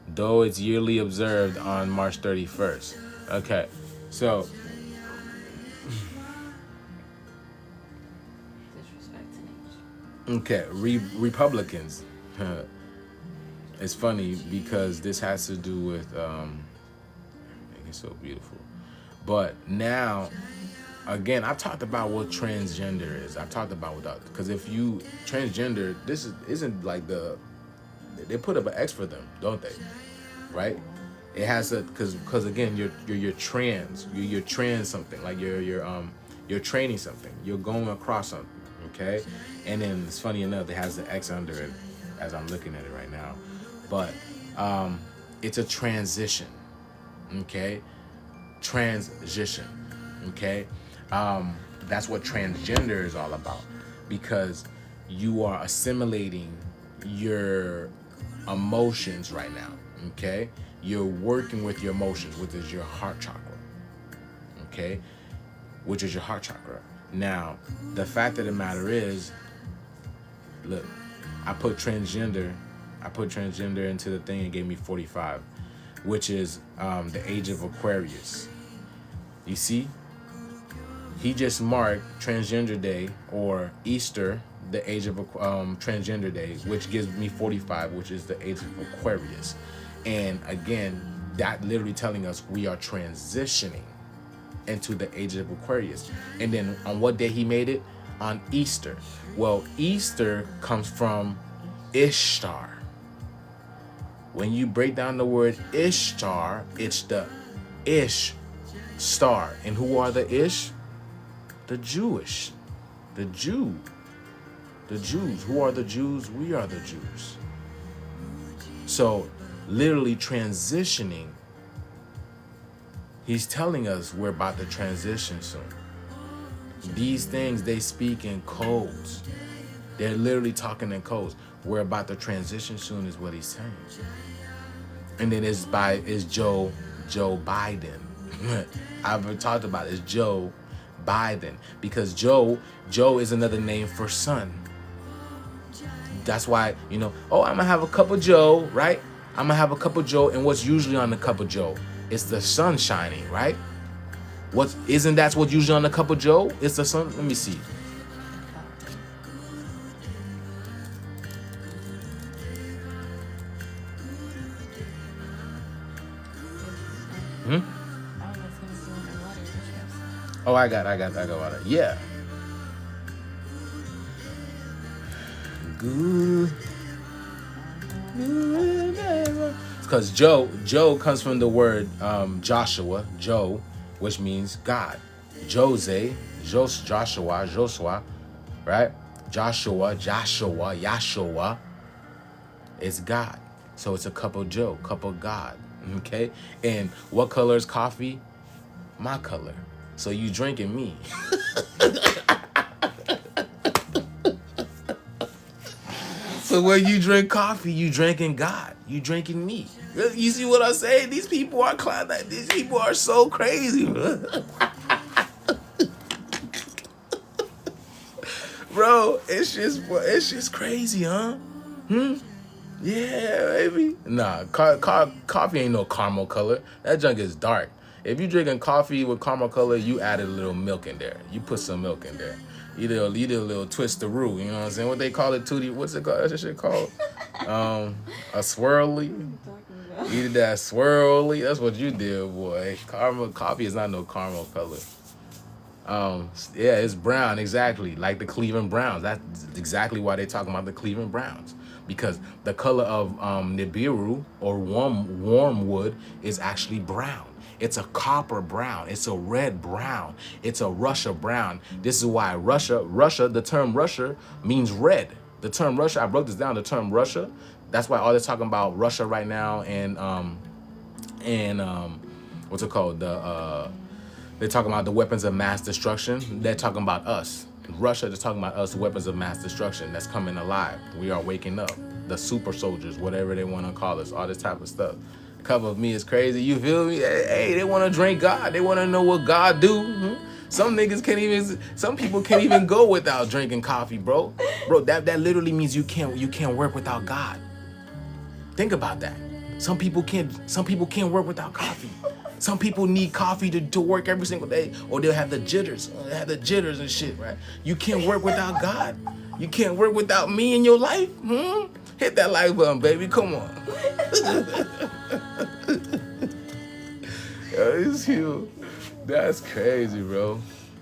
though it's yearly observed on March 31st. Okay, so okay, Republicans. It's funny because this has to do with it's so beautiful. But now, again, I've talked about what transgender is. I've talked about what that, because if you transgender, isn't like they put up an X for them, don't they? Right? It has a because again, you're trans. You're trans something, like you're training something. You're going across something. Okay, and then it's funny enough, it has the X under it as I'm looking at it right now. But it's a transition, okay? Transition, okay? That's what transgender is all about, because you are assimilating your emotions right now, okay? You're working with your emotions, which is your heart chakra, okay? Which is your heart chakra. Now, the fact of the matter is, look, I put transgender into the thing and gave me 45, which is the age of Aquarius. You see, he just marked Transgender Day or Easter, the age of Transgender Day, which gives me 45, which is the age of Aquarius. And again, that literally telling us we are transitioning into the age of Aquarius. And then on what day he made it? On Easter. Well, Easter comes from Ishtar. When you break down the word Ishtar, it's the Ish star. And who are the Ish? The Jewish. The Jew. The Jews. Who are the Jews? We are the Jews. So, literally transitioning, he's telling us we're about to transition soon. These things, they speak in codes. They're literally talking in codes. We're about to transition soon is what he's saying. And then it's Joe Biden. I've talked about it. It's Joe Biden. Because Joe is another name for sun. That's why, I'm going to have a cup of Joe, right? I'm going to have a cup of Joe. And what's usually on the cup of Joe? It's the sun shining, right? Isn't that what's usually on the cup of Joe? It's the sun. Let me see. Oh, I got water. Yeah. Good. It's Because Joe comes from the word Joshua, Joe, which means God. Joose, Joshua, right? Joshua, Yahshua is God. So it's a cup of Joe, cup of God. Okay? And what color is coffee? My color. So you drinking me. So when you drink coffee, you drinking God. You drinking me. You see what I'm saying? These people are these people are so crazy. Bro, it's just crazy, huh? Yeah, baby. Nah, coffee ain't no caramel color. That junk is dark. If you drinking coffee with caramel color, you added a little milk in there. You put some milk in there. You did a little twist-a-roo. You know what I'm saying? What they call it, Tootie? What's it called? That's that shit called? A swirly. You did that swirly. That's what you did, boy. Coffee is not no caramel color. Yeah, it's brown, exactly, like the Cleveland Browns. That's exactly why they're talking about the Cleveland Browns, because the color of Nibiru or wormwood is actually brown. It's a copper brown. It's a red brown. It's a Russia brown. This is why Russia, the term Russia means red. The term Russia, I broke this down, the term Russia, that's why all they're talking about Russia right now and what's it called? They're talking about the weapons of mass destruction. They're talking about us. Russia is talking about us, weapons of mass destruction that's coming alive. We are waking up. The super soldiers, whatever they want to call us, all this type of stuff. Cover of me is crazy. You feel me? Hey, they want to drink God. They want to know what God do. Some people can't even go without drinking coffee, bro. Bro, that literally means you can't work without God. Think about that. Some people can't work without coffee. Some people need coffee to work every single day, or they'll have the jitters. They have the jitters and shit, right? You can't work without God. You can't work without me in your life. Hit that like button, baby. Come on. Yo, it's huge. That's crazy, bro.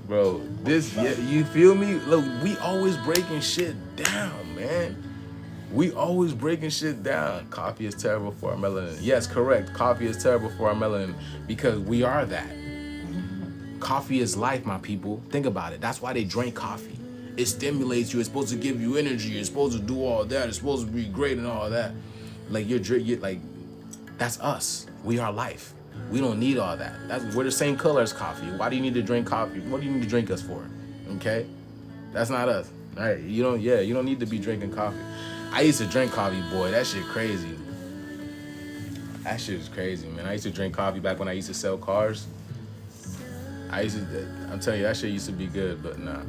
Bro, you feel me? Look, we always breaking shit down, man. We always breaking shit down. Coffee is terrible for our melanin. Yes, correct. Coffee is terrible for our melanin because we are that. Coffee is life, my people. Think about it. That's why they drink coffee. It stimulates you. It's supposed to give you energy. It's supposed to do all that. It's supposed to be great and all that. Like you're like, that's us. We are life. We don't need all that. We're the same color as coffee. Why do you need to drink coffee? What do you need to drink us for? Okay, that's not us. All right, you don't need to be drinking coffee. I used to drink coffee, boy. That shit crazy. That shit is crazy, man. I used to drink coffee back when I used to sell cars. I'm telling you, that shit used to be good, but nah.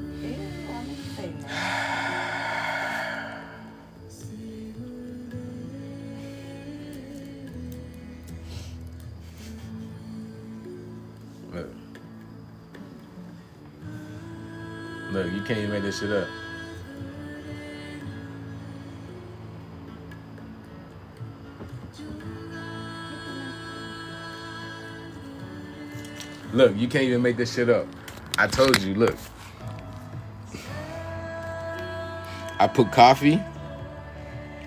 Look, you can't even make this shit up. Look, you can't even make this shit up. I told you, look. I put coffee.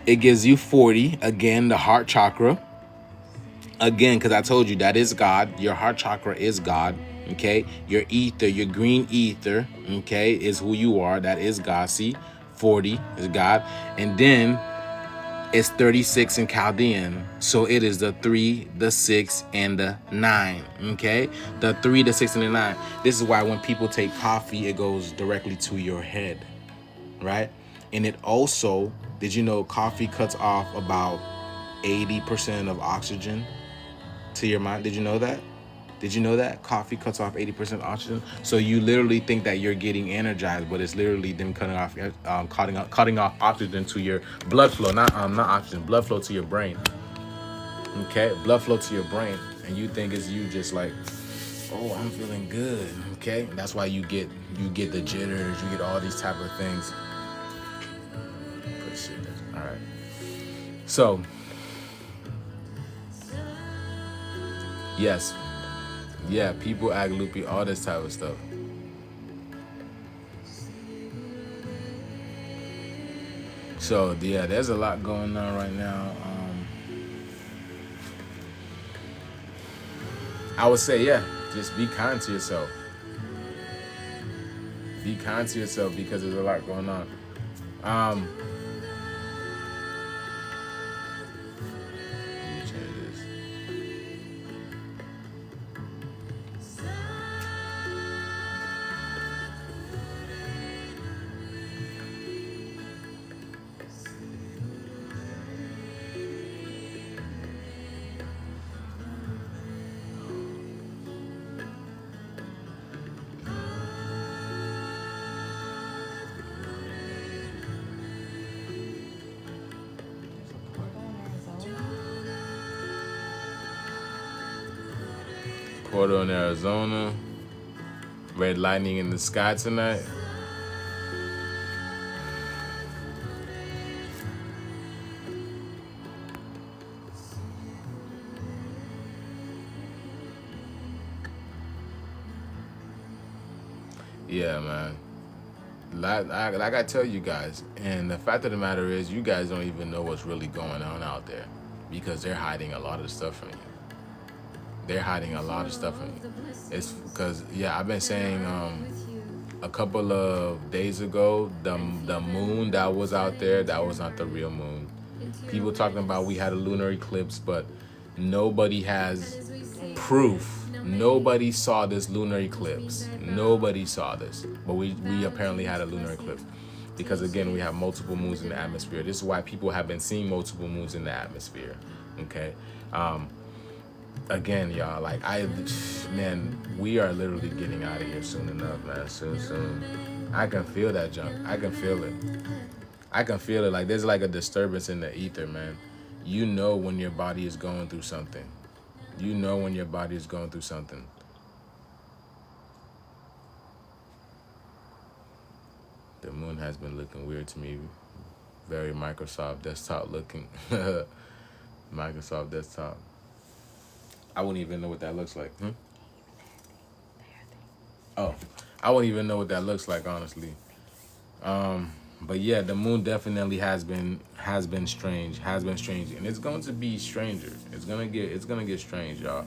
It gives you 40. Again, the heart chakra. Again, because I told you that is God. Your heart chakra is God. Okay? Your ether, your green ether, okay, is who you are. That is God. See? 40 is God. And then it's 36 in Chaldean. So it is the 3, the 6, and the 9. Okay? The 3, the 6, and the 9. This is why when people take coffee, it goes directly to your head. Right? And it also, did you know coffee cuts off about 80% of oxygen to your mind? Did you know that? Did you know that? Coffee cuts off 80% oxygen. So you literally think that you're getting energized, but it's literally them cutting off oxygen to your blood flow. Not oxygen, blood flow to your brain. Okay? Blood flow to your brain. And you think it's you just like, oh, I'm feeling good. Okay? And that's why you get the jitters, you get all these type of things. Put shit there. All right. So, yes. Yeah, people act loopy, all this type of stuff. So, yeah, there's a lot going on right now. I would say, yeah, just be kind to yourself. Be kind to yourself because there's a lot going on. Let me change this. Portal in Arizona. Red lightning in the sky tonight. Yeah, man. Like I tell you guys, and the fact of the matter is, you guys don't even know what's really going on out there because they're hiding a lot of stuff from you. They're hiding a lot of stuff from you. It's because, yeah, I've been saying a couple of days ago, the moon that was out there, that was not the real moon. People talking about we had a lunar eclipse, but nobody has proof. Nobody saw this lunar eclipse. Nobody saw this. But we apparently had a lunar eclipse. Because again, we have multiple moons in the atmosphere. This is why people have been seeing multiple moons in the atmosphere. Okay? Again, y'all, like man, we are literally getting out of here soon enough, man. Soon. I can feel that junk. I can feel it. I can feel it. Like there's like a disturbance in the ether, man. You know when your body is going through something. You know when your body is going through something. The moon has been looking weird to me. Very Microsoft desktop looking. Microsoft desktop. I wouldn't even know what that looks like. Oh, I wouldn't even know what that looks like, honestly. But yeah, the moon definitely has been strange, and it's going to be stranger. It's gonna get strange, y'all.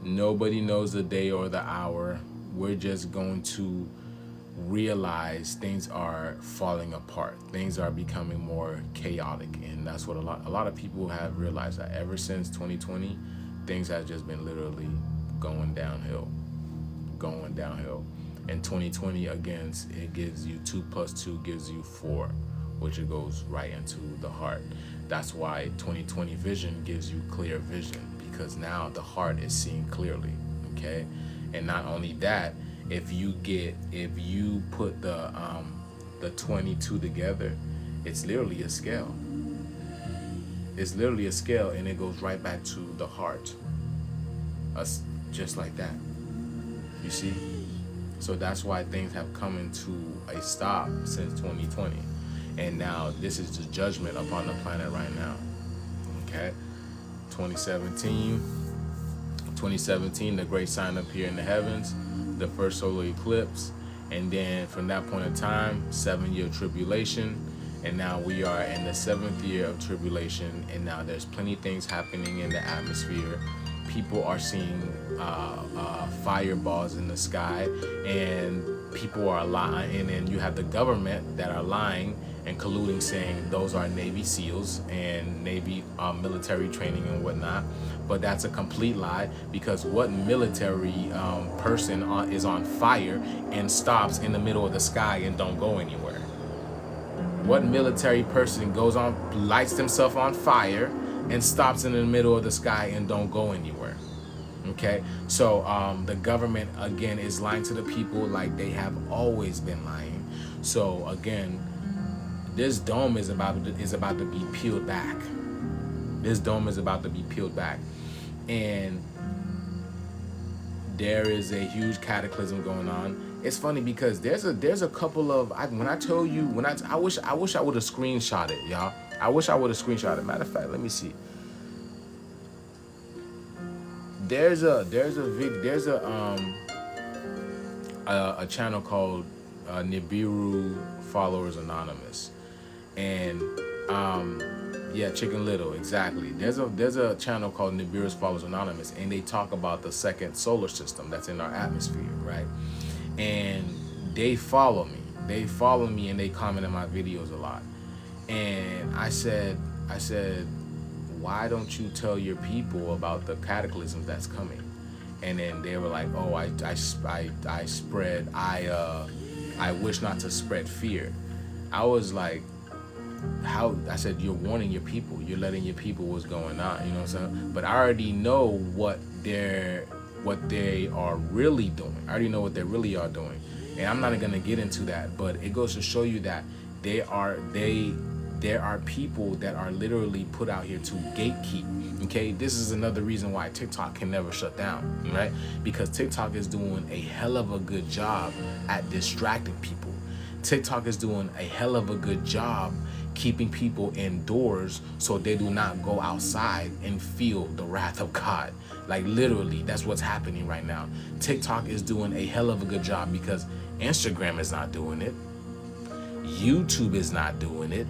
Nobody knows the day or the hour. We're just going to realize things are falling apart. Things are becoming more chaotic, and that's what a lot of people have realized, that ever since 2020, things have just been literally going downhill. And 2020, again, it gives you 2 + 2 gives you 4, which it goes right into the heart. That's why 2020 vision gives you clear vision, because now the heart is seeing clearly. Okay, and not only that, if you put the 22 together, it's literally a scale. It's literally a scale, and it goes right back to the heart, just like that. You see? So that's why things have come into a stop since 2020. And now this is the judgment upon the planet right now. Okay? 2017, the great sign up here in the heavens, the first solar eclipse. And then from that point in time, 7-year tribulation. And now we are in the 7th year of tribulation. And now there's plenty of things happening in the atmosphere. People are seeing fireballs in the sky, and people are lying. And then you have the government that are lying and colluding, saying those are Navy SEALs and Navy military training and whatnot. But that's a complete lie, because what military person is on fire and stops in the middle of the sky and don't go anywhere? What military person lights themselves on fire and stops in the middle of the sky and don't go anywhere? Okay, so the government again is lying to the people like they have always been lying. So again, this dome is about to be peeled back. This dome is about to be peeled back, and there is a huge cataclysm going on. It's funny because there's a couple of I wish I would have screenshot it, y'all. I wish I would have screenshot it. Matter of fact, let me see. There's a channel called Nibiru Followers Anonymous, and Yeah, Chicken Little, exactly. There's a channel called Nibiru's Followers Anonymous, and they talk about the second solar system that's in our atmosphere, right? And they follow me. They follow me and they comment on my videos a lot. And I said, why don't you tell your people about the cataclysm that's coming? And then they were like, oh, I wish not to spread fear. I was like, how? I said, you're warning your people, you're letting your people what's going on, you know what I'm saying? But I already know what they are really doing. I already know what they really are doing, and I'm not gonna get into that. But it goes to show you that there are people that are literally put out here to gatekeep. Okay, this is another reason why TikTok can never shut down, right? Because TikTok is doing a hell of a good job at distracting people. TikTok is doing a hell of a good job keeping people indoors so they do not go outside and feel the wrath of God. Like literally, that's what's happening right now. TikTok is doing a hell of a good job because Instagram is not doing it. YouTube is not doing it.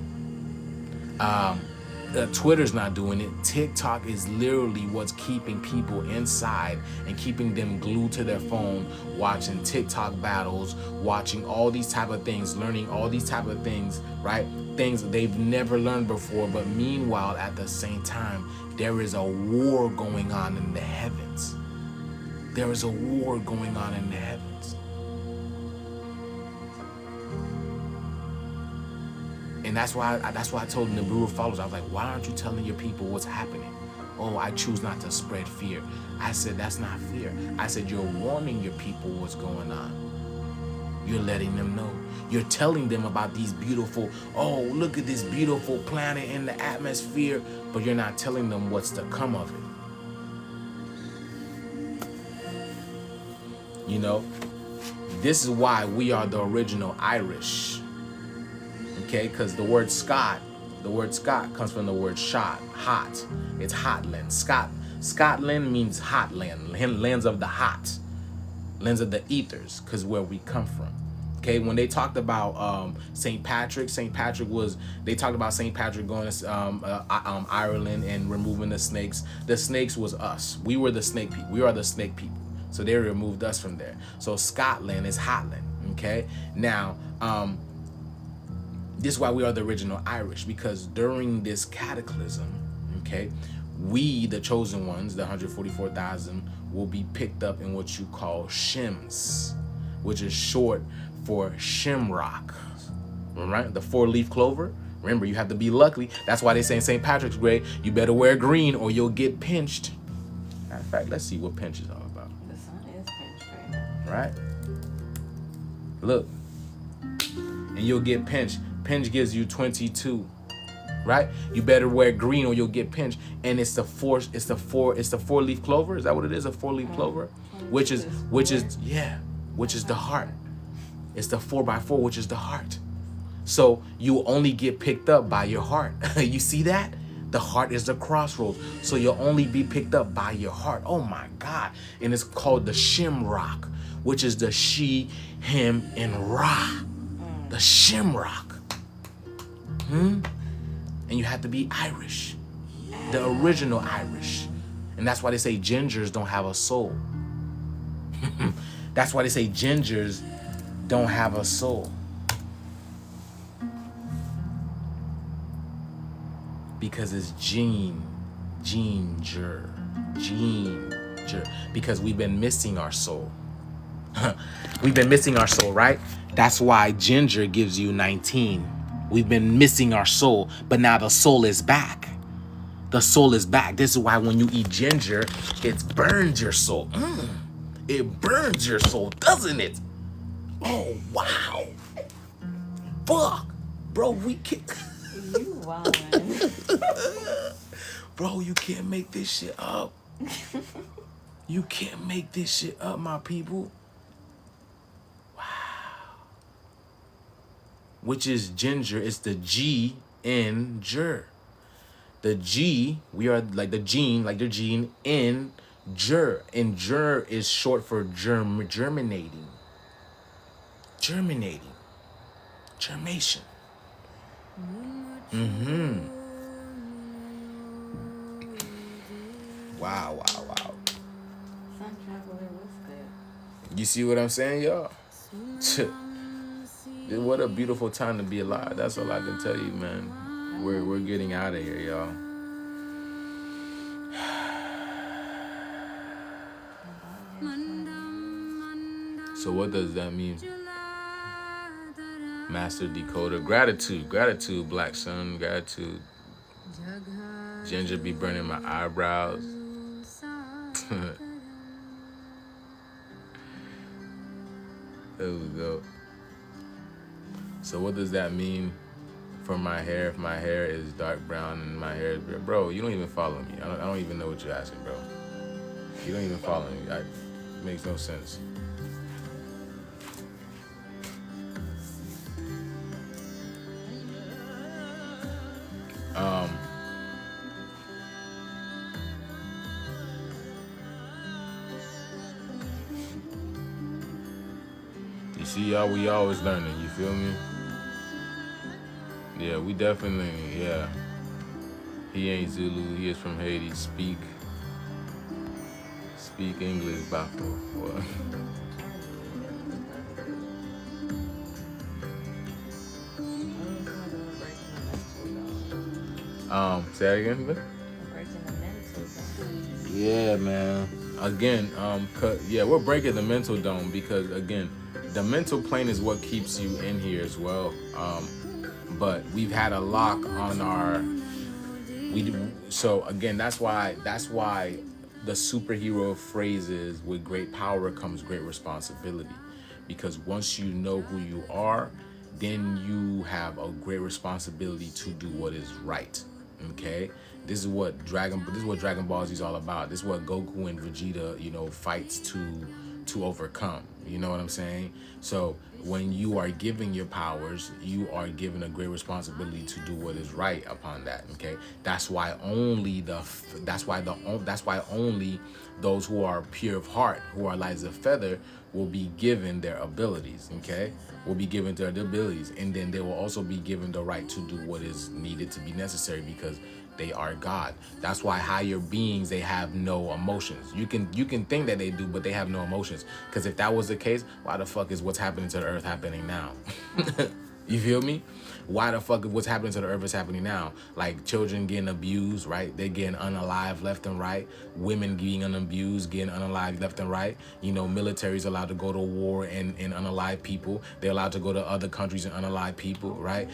Twitter's not doing it. TikTok is literally what's keeping people inside and keeping them glued to their phone, watching TikTok battles, watching all these type of things, learning all these type of things, right? Things they've never learned before. But meanwhile, at the same time, there is a war going on in the heavens. There is a war going on in the heavens. And that's why I told Nibiru followers, I was like, why aren't you telling your people what's happening? Oh, I choose not to spread fear. I said, that's not fear. I said, you're warning your people what's going on. You're letting them know. You're telling them about these beautiful, oh, look at this beautiful planet in the atmosphere, but you're not telling them what's to come of it. You know, this is why we are the original Irish. Okay, because the word Scot comes from the word shot, hot. It's hotland. Scotland means hot land, lands of the hot, lands of the ethers, because where we come from. Okay, when they talked about St. Patrick they talked about St. Patrick going to Ireland and removing the snakes. The snakes was us. We were the snake people. We are the snake people. So they removed us from there. So Scotland is hotland. Okay, now this is why we are the original Irish, because during this cataclysm, okay, we, the chosen ones, the 144,000, will be picked up in what you call shims, which is short for shimrock, right? The 4-leaf clover. Remember, you have to be lucky. That's why they say in St. Patrick's Day, you better wear green or you'll get pinched. Matter of fact, let's see what pinch is all about. The sun is pinched right now. Right? Look. And you'll get pinched. Pinch gives you 22, right? You better wear green or you'll get pinched. And it's the 4-leaf clover. Is that what it is? A 4-leaf clover, which is the heart. It's the 4x4, which is the heart. So you only get picked up by your heart. You see that? The heart is the crossroads. So you'll only be picked up by your heart. Oh my God. And it's called the Shimrock, which is the she, him, and Ra. The Shimrock. And you have to be Irish, the original Irish. And that's why they say gingers don't have a soul. That's why they say gingers don't have a soul. Because it's ginger. Because we've been missing our soul. We've been missing our soul, right? That's why ginger gives you 19. We've been missing our soul, but now the soul is back. The soul is back. This is why when you eat ginger, it burns your soul. It burns your soul, doesn't it? Oh, wow. Fuck. Bro, we can't. You wildin'. Bro, you can't make this shit up. You can't make this shit up, my people. Which is ginger. It's the G in ger. The G, we are like the gene, like the gene in ger. And ger is short for germinating. Germination. Wow, wow, wow. Sun traveler, what's good? You see what I'm saying, y'all? What a beautiful time to be alive. That's all I can tell you, man. We're getting out of here, y'all. So what does that mean? Master Decoder. Gratitude, Black Sun. Gratitude. Ginger be burning my eyebrows. There we go. So what does that mean for my hair? If my hair is dark brown and my hair is red? Bro, you don't even follow me. I don't even know what you're asking, bro. You don't even follow me. It makes no sense. You see, y'all, we always learning, you feel me? Yeah, we definitely, yeah. He ain't Zulu, he is from Haiti. Speak English, Bato. What? Say that again, man? Breaking the mental zone. Yeah, man. Again, yeah, we're breaking the mental dome because, again, the mental plane is what keeps you in here as well. But we've had a lock on our. So again, that's why the superhero phrase is, with great power comes great responsibility, because once you know who you are, then you have a great responsibility to do what is right. Okay, this is what Dragon Ball Z is all about. This is what Goku and Vegeta, fights to overcome. You know what I'm saying? So when you are giving your powers, you are given a great responsibility to do what is right upon that. Okay, that's why only those who are pure of heart, who are light as a feather, will be given their abilities. Okay, will be given their abilities, and then they will also be given the right to do what is needed to be necessary, because they are God. That's why higher beings, they have no emotions. You can think that they do, but they have no emotions. Because if that was the case, why the fuck is what's happening to the earth happening now? You feel me? Why the fuck is what's happening to the earth is happening now? Like children getting abused, right? They're getting unalived left and right. Women getting abused, getting unalived left and right. Military's allowed to go to war and unalive people. They're allowed to go to other countries and unalive people, right?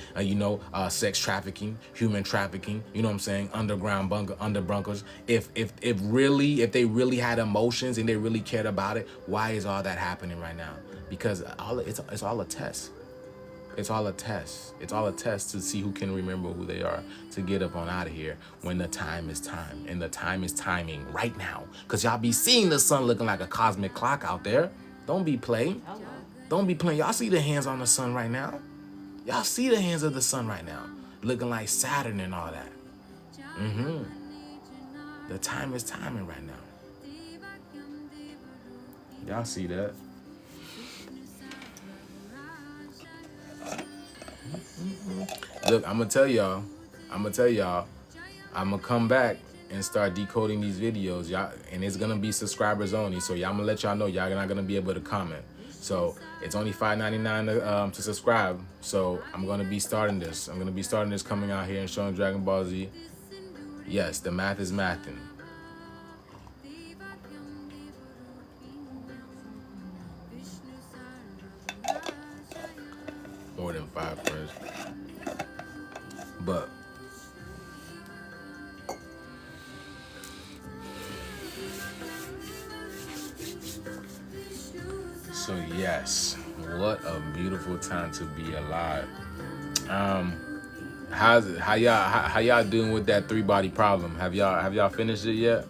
Sex trafficking, human trafficking. You know what I'm saying? Underground bunkers. If they really had emotions and they really cared about it, why is all that happening right now? Because it's all a test. It's all a test. It's all a test to see who can remember who they are, to get up on out of here when the time is time. And the time is timing right now. Because y'all be seeing the sun looking like a cosmic clock out there. Don't be playing. Hello. Don't be playing. Y'all see the hands on the sun right now? Y'all see the hands of the sun right now, looking like Saturn and all that. The time is timing right now. Y'all see that? Look, I'm gonna tell y'all, I'm gonna come back and start decoding these videos, y'all, and it's gonna be subscribers only. So I'm gonna let y'all know y'all not gonna be able to comment. So it's only $5.99 to subscribe. So I'm gonna be starting this. I'm gonna be starting this, coming out here and showing Dragon Ball Z. Yes, the math is mathing. More than 5 friends. But so yes, what a beautiful time to be alive. How y'all doing with that 3-body problem? Have y'all finished it yet?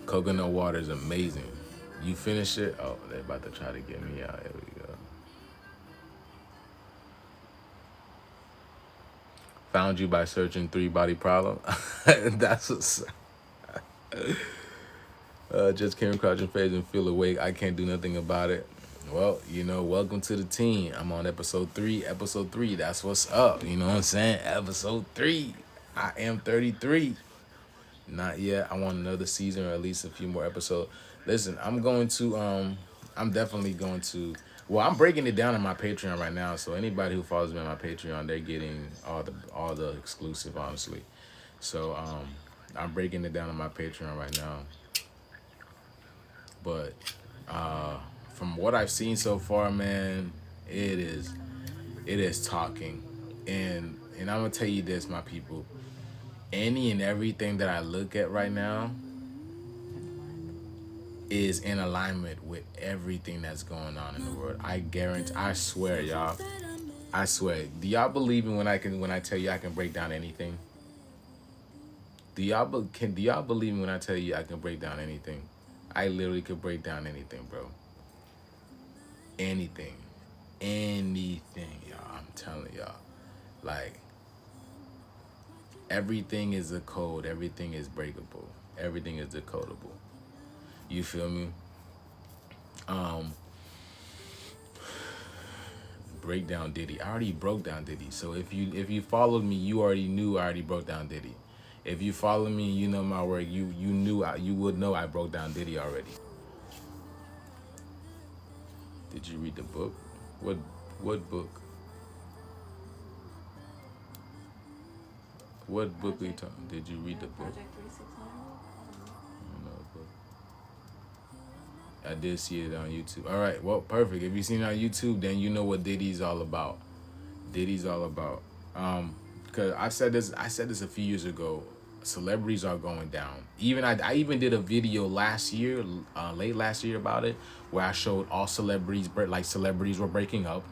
Coconut water is amazing. You finish it? Oh, they're about to try to get me out. Here we go. Found you by searching 3-body problem. That's what's just came across your face and feel awake. I can't do nothing about it. Well, you know, welcome to the team. I'm on episode 3. Episode 3, that's what's up. You know what I'm saying? Episode 3. I am 33. Not yet. I want another season or at least a few more episodes. Listen, I'm definitely going to, well, I'm breaking it down on my Patreon right now. So anybody who follows me on my Patreon, they're getting all the exclusive, honestly. So I'm breaking it down on my Patreon right now. But from what I've seen so far, man, it is talking. And I'm gonna tell you this, my people. Any and everything that I look at right now is in alignment with everything that's going on in the world. I guarantee, I swear, y'all. I swear. Do y'all believe me when I tell you I can break down anything? Do y'all believe me when I tell you I can break down anything? I literally could break down anything, bro. Anything. Anything, y'all. I'm telling y'all. Like, everything is a code. Everything is breakable. Everything is decodable. You feel me? Break down Diddy. I already broke down Diddy. So if you followed me, you already knew I already broke down Diddy. If you follow me, you know my work. You would know I broke down Diddy already. Did you read the book? What book? What book are you talking? Did you read the book? Project 3600. I don't know what book. I did see it on YouTube. All right, well, perfect. If you've seen it on YouTube, then you know what Diddy's all about. Diddy's all about. Because I said this a few years ago. Celebrities are going down. Even I even did a video last year, late last year, about it, where I showed all celebrities, like celebrities were breaking up,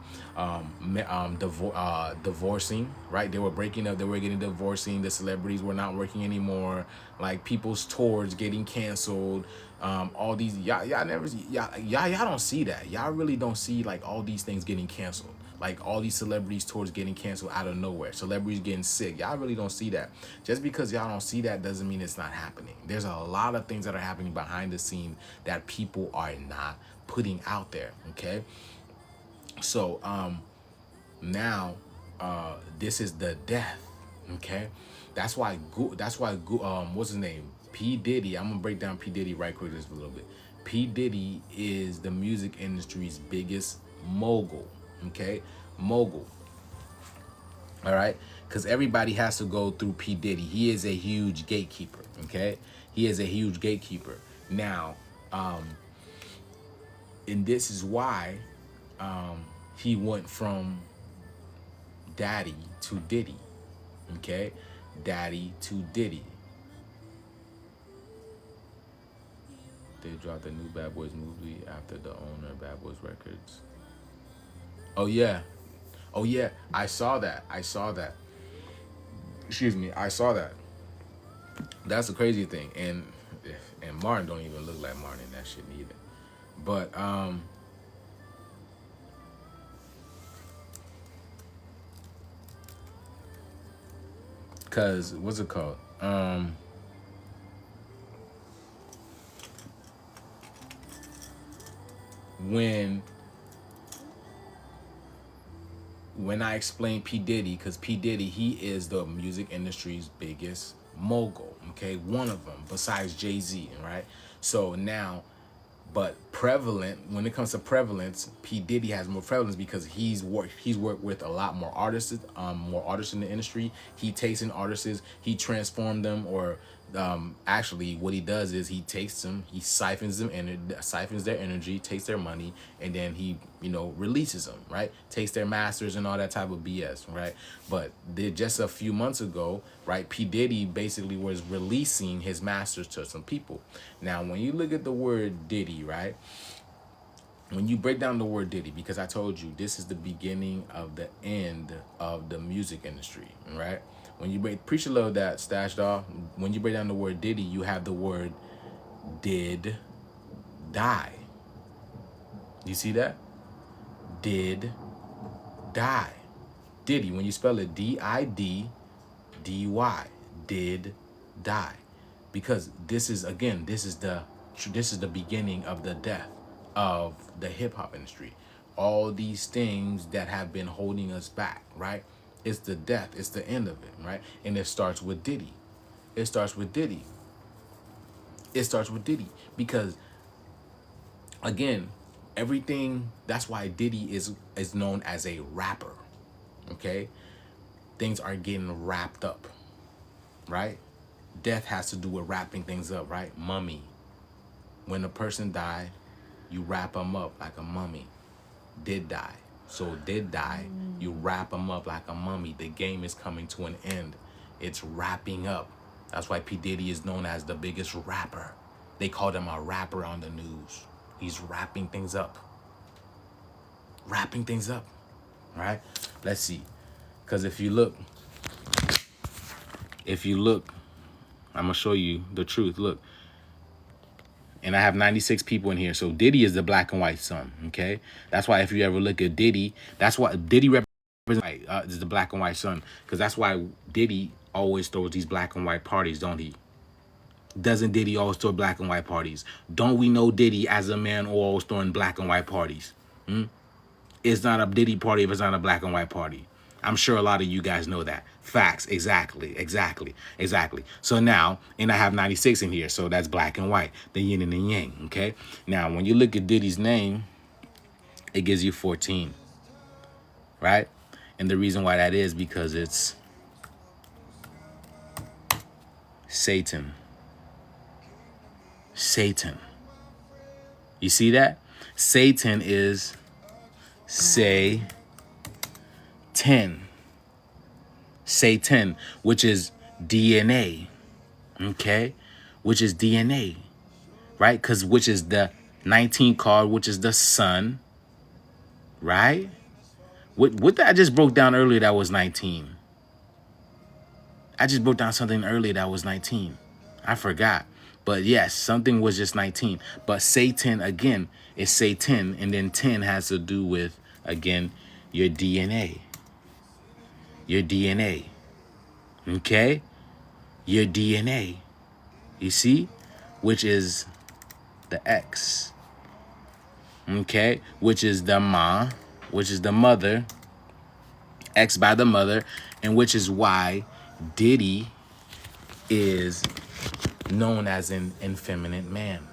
divorcing, right? They were breaking up. They were getting divorcing. The celebrities were not working anymore. Like people's tours getting canceled. All these y'all don't see that. Y'all really don't see like all these things getting canceled. Like all these celebrities tours getting canceled out of nowhere. Celebrities getting sick. Y'all really don't see that. Just because y'all don't see that doesn't mean it's not happening. There's a lot of things that are happening behind the scene that people are not putting out there. Okay. So now this is the death. Okay. That's why what's his name? P. Diddy. I'm gonna break down P. Diddy right quick just a little bit. P. Diddy is the music industry's biggest mogul. Okay, mogul. All right, because everybody has to go through P. Diddy. He is a huge gatekeeper. Okay, he is a huge gatekeeper. Now, and this is why he went from Daddy to Diddy. Okay, Daddy to Diddy. They dropped the new Bad Boys movie after the owner of Bad Boys Records. Oh yeah. I saw that. Excuse me. I saw that. That's the crazy thing. And Martin don't even look like Martin in that shit neither. But cause what's it called? When I explain P. Diddy, because P. Diddy, he is the music industry's biggest mogul, okay? One of them, besides Jay-Z, right? So now, but prevalent, when it comes to prevalence, P. Diddy has more prevalence because he's worked with a lot more artists in the industry. He takes in artists, he transformed them, or actually what he does is he takes them, he siphons their energy, takes their money, and then he, releases them, right? Takes their masters and all that type of BS, right? But just a few months ago, right, P. Diddy basically was releasing his masters to some people. Now, when you look at the word Diddy, right? When you break down the word Diddy, because I told you this is the beginning of the end of the music industry, right? When you preach a little that stashed off, when you break down the word Diddy, you have the word did die. You see that? Did die. Diddy, when you spell it D-I-D-D-Y, did die. Because this is the beginning of the death of the hip hop industry. All these things that have been holding us back, right? It's the death, it's the end of it, right? And it starts with Diddy. It starts with Diddy. It starts with Diddy because, again, everything. That's why Diddy is known as a rapper. Okay, things are getting wrapped up, right? Death has to do with wrapping things up, right? Mummy. When a person died, you wrap them up like a mummy. Did die. So did die. You wrap them up like a mummy. The game is coming to an end. It's wrapping up. That's why P. Diddy is known as the biggest rapper. They called him a rapper on the news. He's wrapping things up. Wrapping things up. Right? Let's see. Because if you look, I'm going to show you the truth. Look. And I have 96 people in here. So Diddy is the black and white son. Okay? That's why if you ever look at Diddy, that's why Diddy represents is the black and white son. Because that's why Diddy always throws these black and white parties, don't he? Doesn't Diddy always throw black and white parties? Don't we know Diddy as a man always throwing black and white parties? It's not a Diddy party if it's not a black and white party. I'm sure a lot of you guys know that. Facts. Exactly. So now, and I have 96 in here, so that's black and white, the yin and the yang, okay? Now, when you look at Diddy's name, it gives you 14, right? And the reason why that is because it's Satan. You see that? Satan is Satan, which is DNA, okay? Which is DNA, right? Because which is the 19 card, which is the sun, right? What that I just broke down earlier that was 19. I just broke down something earlier that was 19. I forgot. But yes, something was just 19. But Satan, again, is Satan. And then 10 has to do with, again, your DNA. Your DNA. Okay? Your DNA. You see? Which is the X. Okay? Which is the ma. Which is the mother. X by the mother. And which is why Diddy is known as an effeminate man.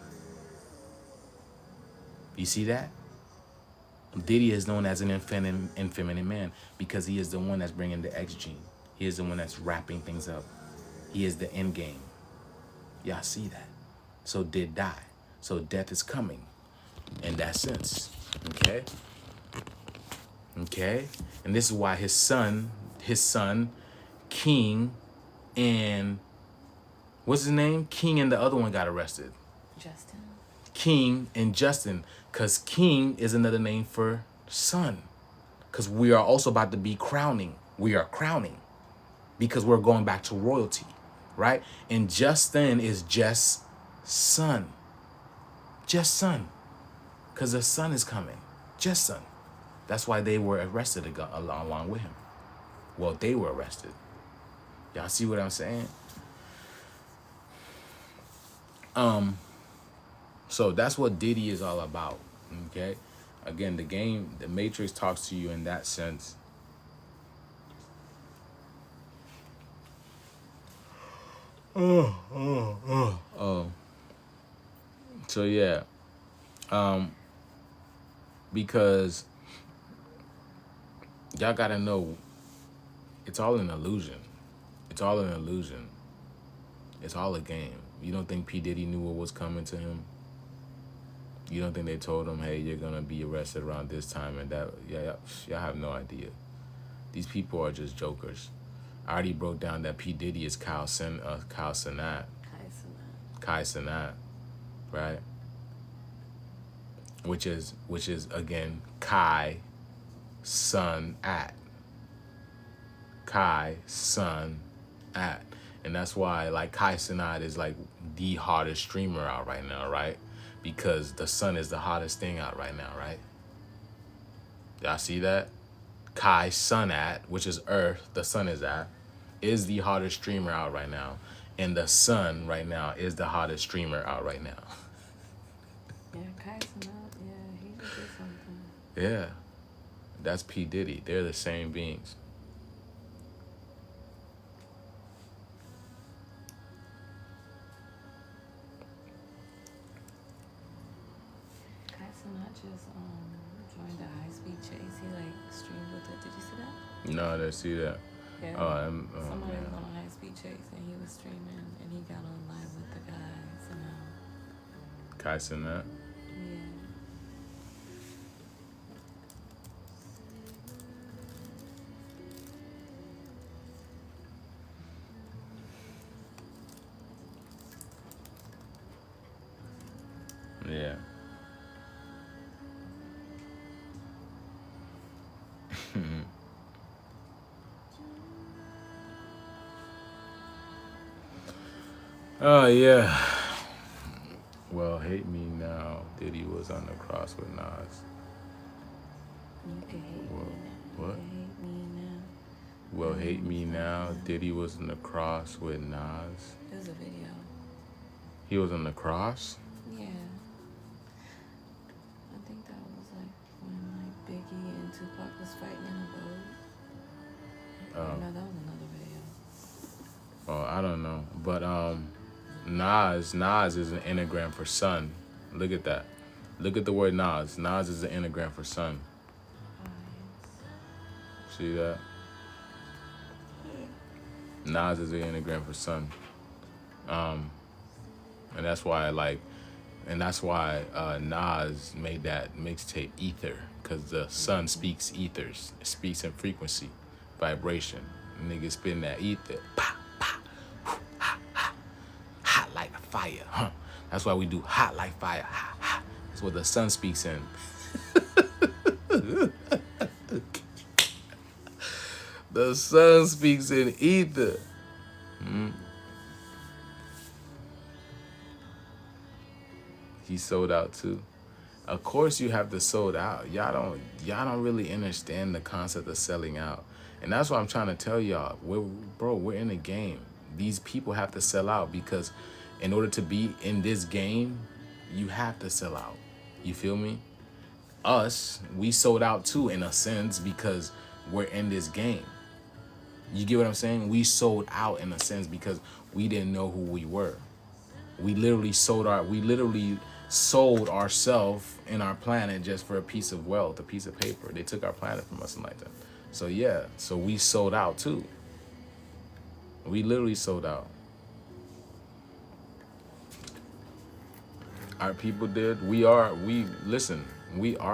You see that? Diddy is known as an effeminate man because he is the one that's bringing the X gene. He is the one that's wrapping things up. He is the end game. Y'all see that? So did die. So death is coming in that sense. Okay? Okay? And this is why his son, King, and what's his name? King and the other one got arrested. Justin. King and Justin. Because King is another name for son. Because we are also about to be crowning. We are crowning. Because we're going back to royalty. Right? And Justin is just son. Just son. Because the son is coming. Just son. That's why they were arrested along with him. Well, they were arrested. Y'all see what I'm saying? So that's what Diddy is all about. Okay? Again, the game, the Matrix talks to you in that sense. So yeah. Because y'all gotta know it's all an illusion. It's all an illusion. It's all a game. You don't think P. Diddy knew what was coming to him? You don't think they told him, hey, you're gonna be arrested around this time and that? Yeah, y'all have no idea. These people are just jokers. I already broke down that P. Diddy is Kai Cenat, right? Which is again Kai Sun at. Kai Sun at. And that's why like Kai Cenat is like the hottest streamer out right now, right? Because the sun is the hottest thing out right now, right? Y'all see that? Kai Sun at, which is Earth, the sun is at, is the hottest streamer out right now. And the sun right now is the hottest streamer out right now. Yeah, Kai's not, yeah. Yeah. That's P. Diddy. They're the same beings. Tyson not just joined a high-speed chase. He like streamed with it. Did you see that? No, I didn't see that. Yeah. Somebody yeah. was on a high-speed chase and he was streaming and he got on live with the guys somehow. Kyson that. Yeah. Oh, yeah. Well, hate me now. Diddy was on the cross with Nas. You can hate Well, me now. what? You can hate me now. Well, hate me now. Diddy was on the cross with Nas. There's a video. He was on the cross? Yeah. I think that was like when like Biggie and Tupac was fighting in a boat. No, that was another video. Oh, I don't know. But Nas is an anagram for sun. Look at that. Look at the word Nas. Nas is an anagram for sun. See that? Nas is an anagram for sun. And that's why Nas made that mixtape Ether, because the sun speaks ethers. It speaks in frequency, vibration. Niggas spin that ether. Pa, pa, whoo, ha, ha. Hot like fire. Huh. That's why we do hot like fire. Ha, ha. That's what the sun speaks in. The sun speaks in ether. He sold out too. Of course you have to sold out. Y'all don't really understand the concept of selling out. And that's what I'm trying to tell y'all. We're in a game. These people have to sell out, because in order to be in this game, you have to sell out. You feel me? Us, we sold out too in a sense, because we're in this game. You get what I'm saying? We sold out in a sense because we didn't know who we were. We literally sold ourselves and our planet just for a piece of wealth, a piece of paper. They took our planet from us and like that. So yeah, so we sold out too. We literally sold out. Our people did. We are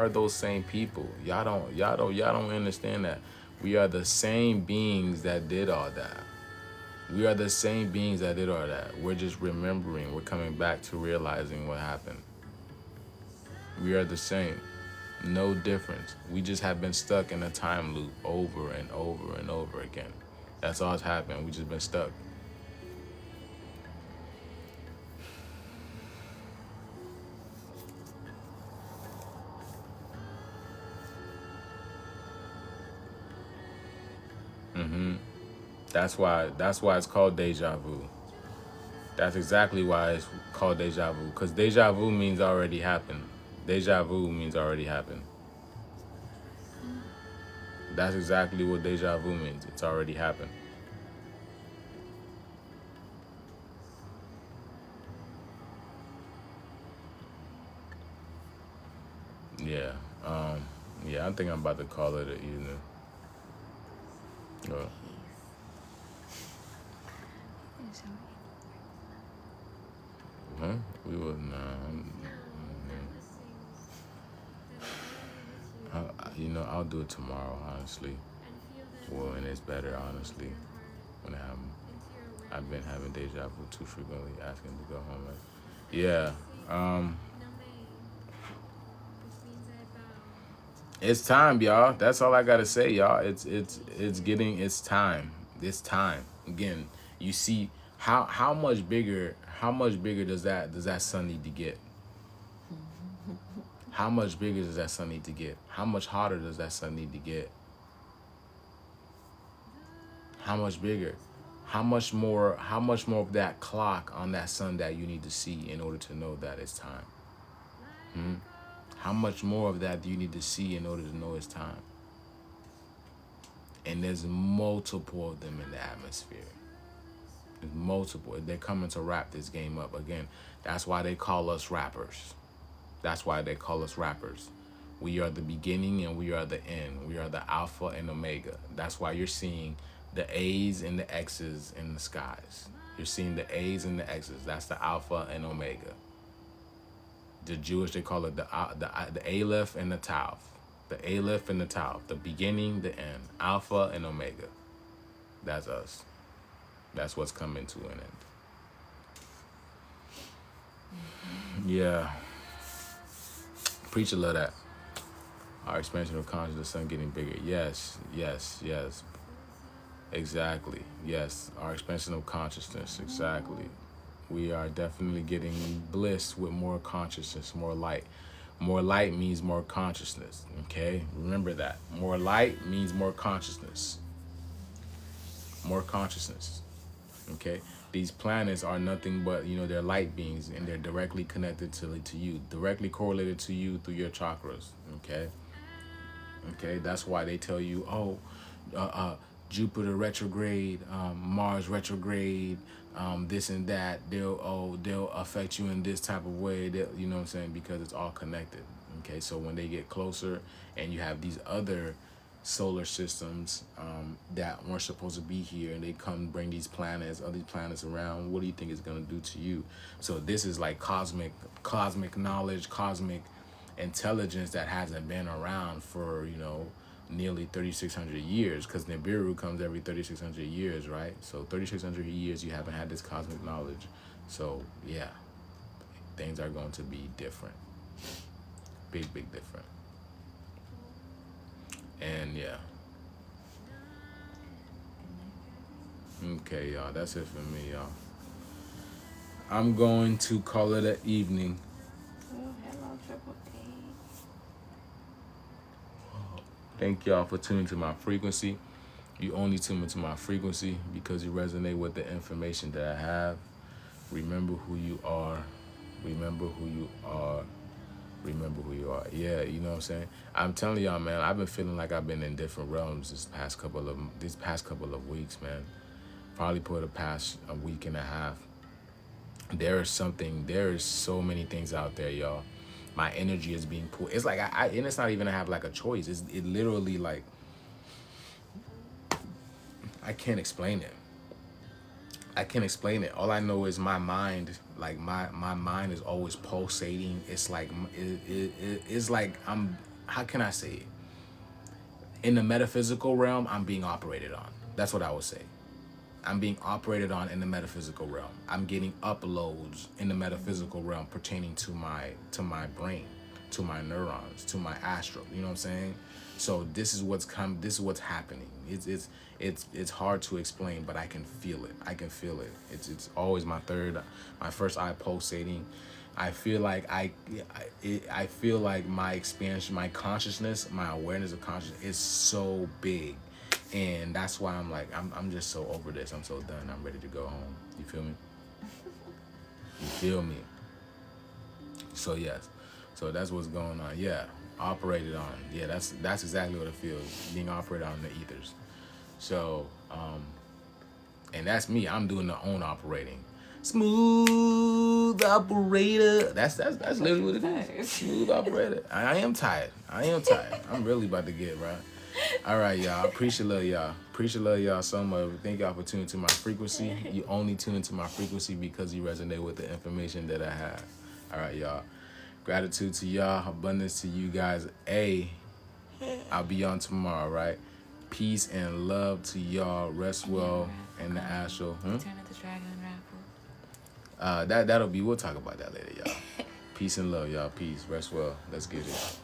those same people. Y'all don't understand that. We are the same beings that did all that. We are the same beings that did all that. We're just remembering. We're coming back to realizing what happened. We are the same. No difference. We just have been stuck in a time loop over and over and over again. That's all that's happened. We just been stuck. That's why it's called deja vu. That's exactly why it's called deja vu. Because deja vu means already happened. Deja vu means already happened. That's exactly what deja vu means. It's already happened. Yeah. Yeah, I think I'm about to call it an evening. Huh? We will I'll do it tomorrow, honestly. Well, and it's better, honestly. When I've been having deja vu too frequently, asking to go home. Yeah. It's time, y'all. That's all I gotta say, y'all. It's time. It's time. Again, you see how much bigger does that sun need to get? How much bigger does that sun need to get? How much hotter does that sun need to get? How much bigger? How much more of that clock on that sun that you need to see in order to know that it's time? How much more of that do you need to see in order to know it's time? And there's multiple of them in the atmosphere. There's multiple. They're coming to wrap this game up. Again, that's why they call us rappers. That's why they call us rappers. We are the beginning and we are the end. We are the alpha and omega. That's why you're seeing the A's and the X's in the skies. You're seeing the A's and the X's. That's the alpha and omega. The Jewish, they call it the Aleph and the Tav. The Aleph and the Tav. The beginning, the end. Alpha and omega. That's us. That's what's coming to an end. Yeah. Preacher love that. Our expansion of consciousness, the sun getting bigger. Yes, yes, yes. Exactly. Yes. Our expansion of consciousness. Exactly. We are definitely getting bliss with more consciousness, more light. More light means more consciousness. Okay? Remember that. More light means more consciousness. More consciousness. Okay? These planets are nothing but, they're light beings, and they're directly connected to you, directly correlated to you through your chakras. Okay? Okay? That's why they tell you, Jupiter retrograde, Mars retrograde, this and that, they'll affect you in this type of way, you know what I'm saying, because it's all connected. Okay, so when they get closer and you have these other solar systems that weren't supposed to be here, and they come bring these planets, other planets around, what do you think it's going to do to you? So this is like cosmic knowledge, cosmic intelligence that hasn't been around for, nearly 3,600 years, because Nibiru comes every 3,600 years, right? So 3,600 years you haven't had this cosmic knowledge. So yeah, things are going to be different. Big different. And yeah. Okay, y'all, that's it for me, y'all. I'm going to call it an evening. Oh, hello, Triple A. Thank y'all for tuning to my frequency. You only tune into my frequency because you resonate with the information that I have. Remember who you are. Remember who you are. Remember who you are. Yeah, you know what I'm saying? I'm telling y'all, man, I've been feeling like I've been in different realms these past couple of weeks, man. Probably for the past a week and a half. There is so many things out there, y'all. My energy is being pulled. It's like and it's not even I have like a choice. It literally like I can't explain it. I can't explain it. All I know is my mind, like my mind is always pulsating. It's like it's like how can I say it? In the metaphysical realm, I'm being operated on. That's what I would say. I'm being operated on in the metaphysical realm. I'm getting uploads in the metaphysical realm pertaining to my brain, to my neurons, to my astral. You know what I'm saying? So this is what's happening. It's hard to explain, but I can feel it. I can feel it. It's always my first eye pulsating. I feel like I feel like my expansion, my consciousness, my awareness of consciousness is so big. And that's why I'm like, I'm just so over this. I'm so done. I'm ready to go home. You feel me? You feel me? So yes. So that's what's going on. Yeah. Operated on. Yeah, that's exactly what it feels. Being operated on in the ethers. So, and that's me. I'm doing the own operating. Smooth operator. That's literally what it is. Smooth operator. I am tired. I'm really about to get right. All right, y'all. Appreciate love y'all so much. Thank y'all for tuning to my frequency. You only tune into my frequency because you resonate with the information that I have. All right, y'all. Gratitude to y'all. Abundance to you guys. I'll be on tomorrow, right? Peace and love to y'all. Rest well in the astral. Return of the Dragon raffle. We'll talk about that later, y'all. Peace and love, y'all. Peace. Rest well. Let's get it.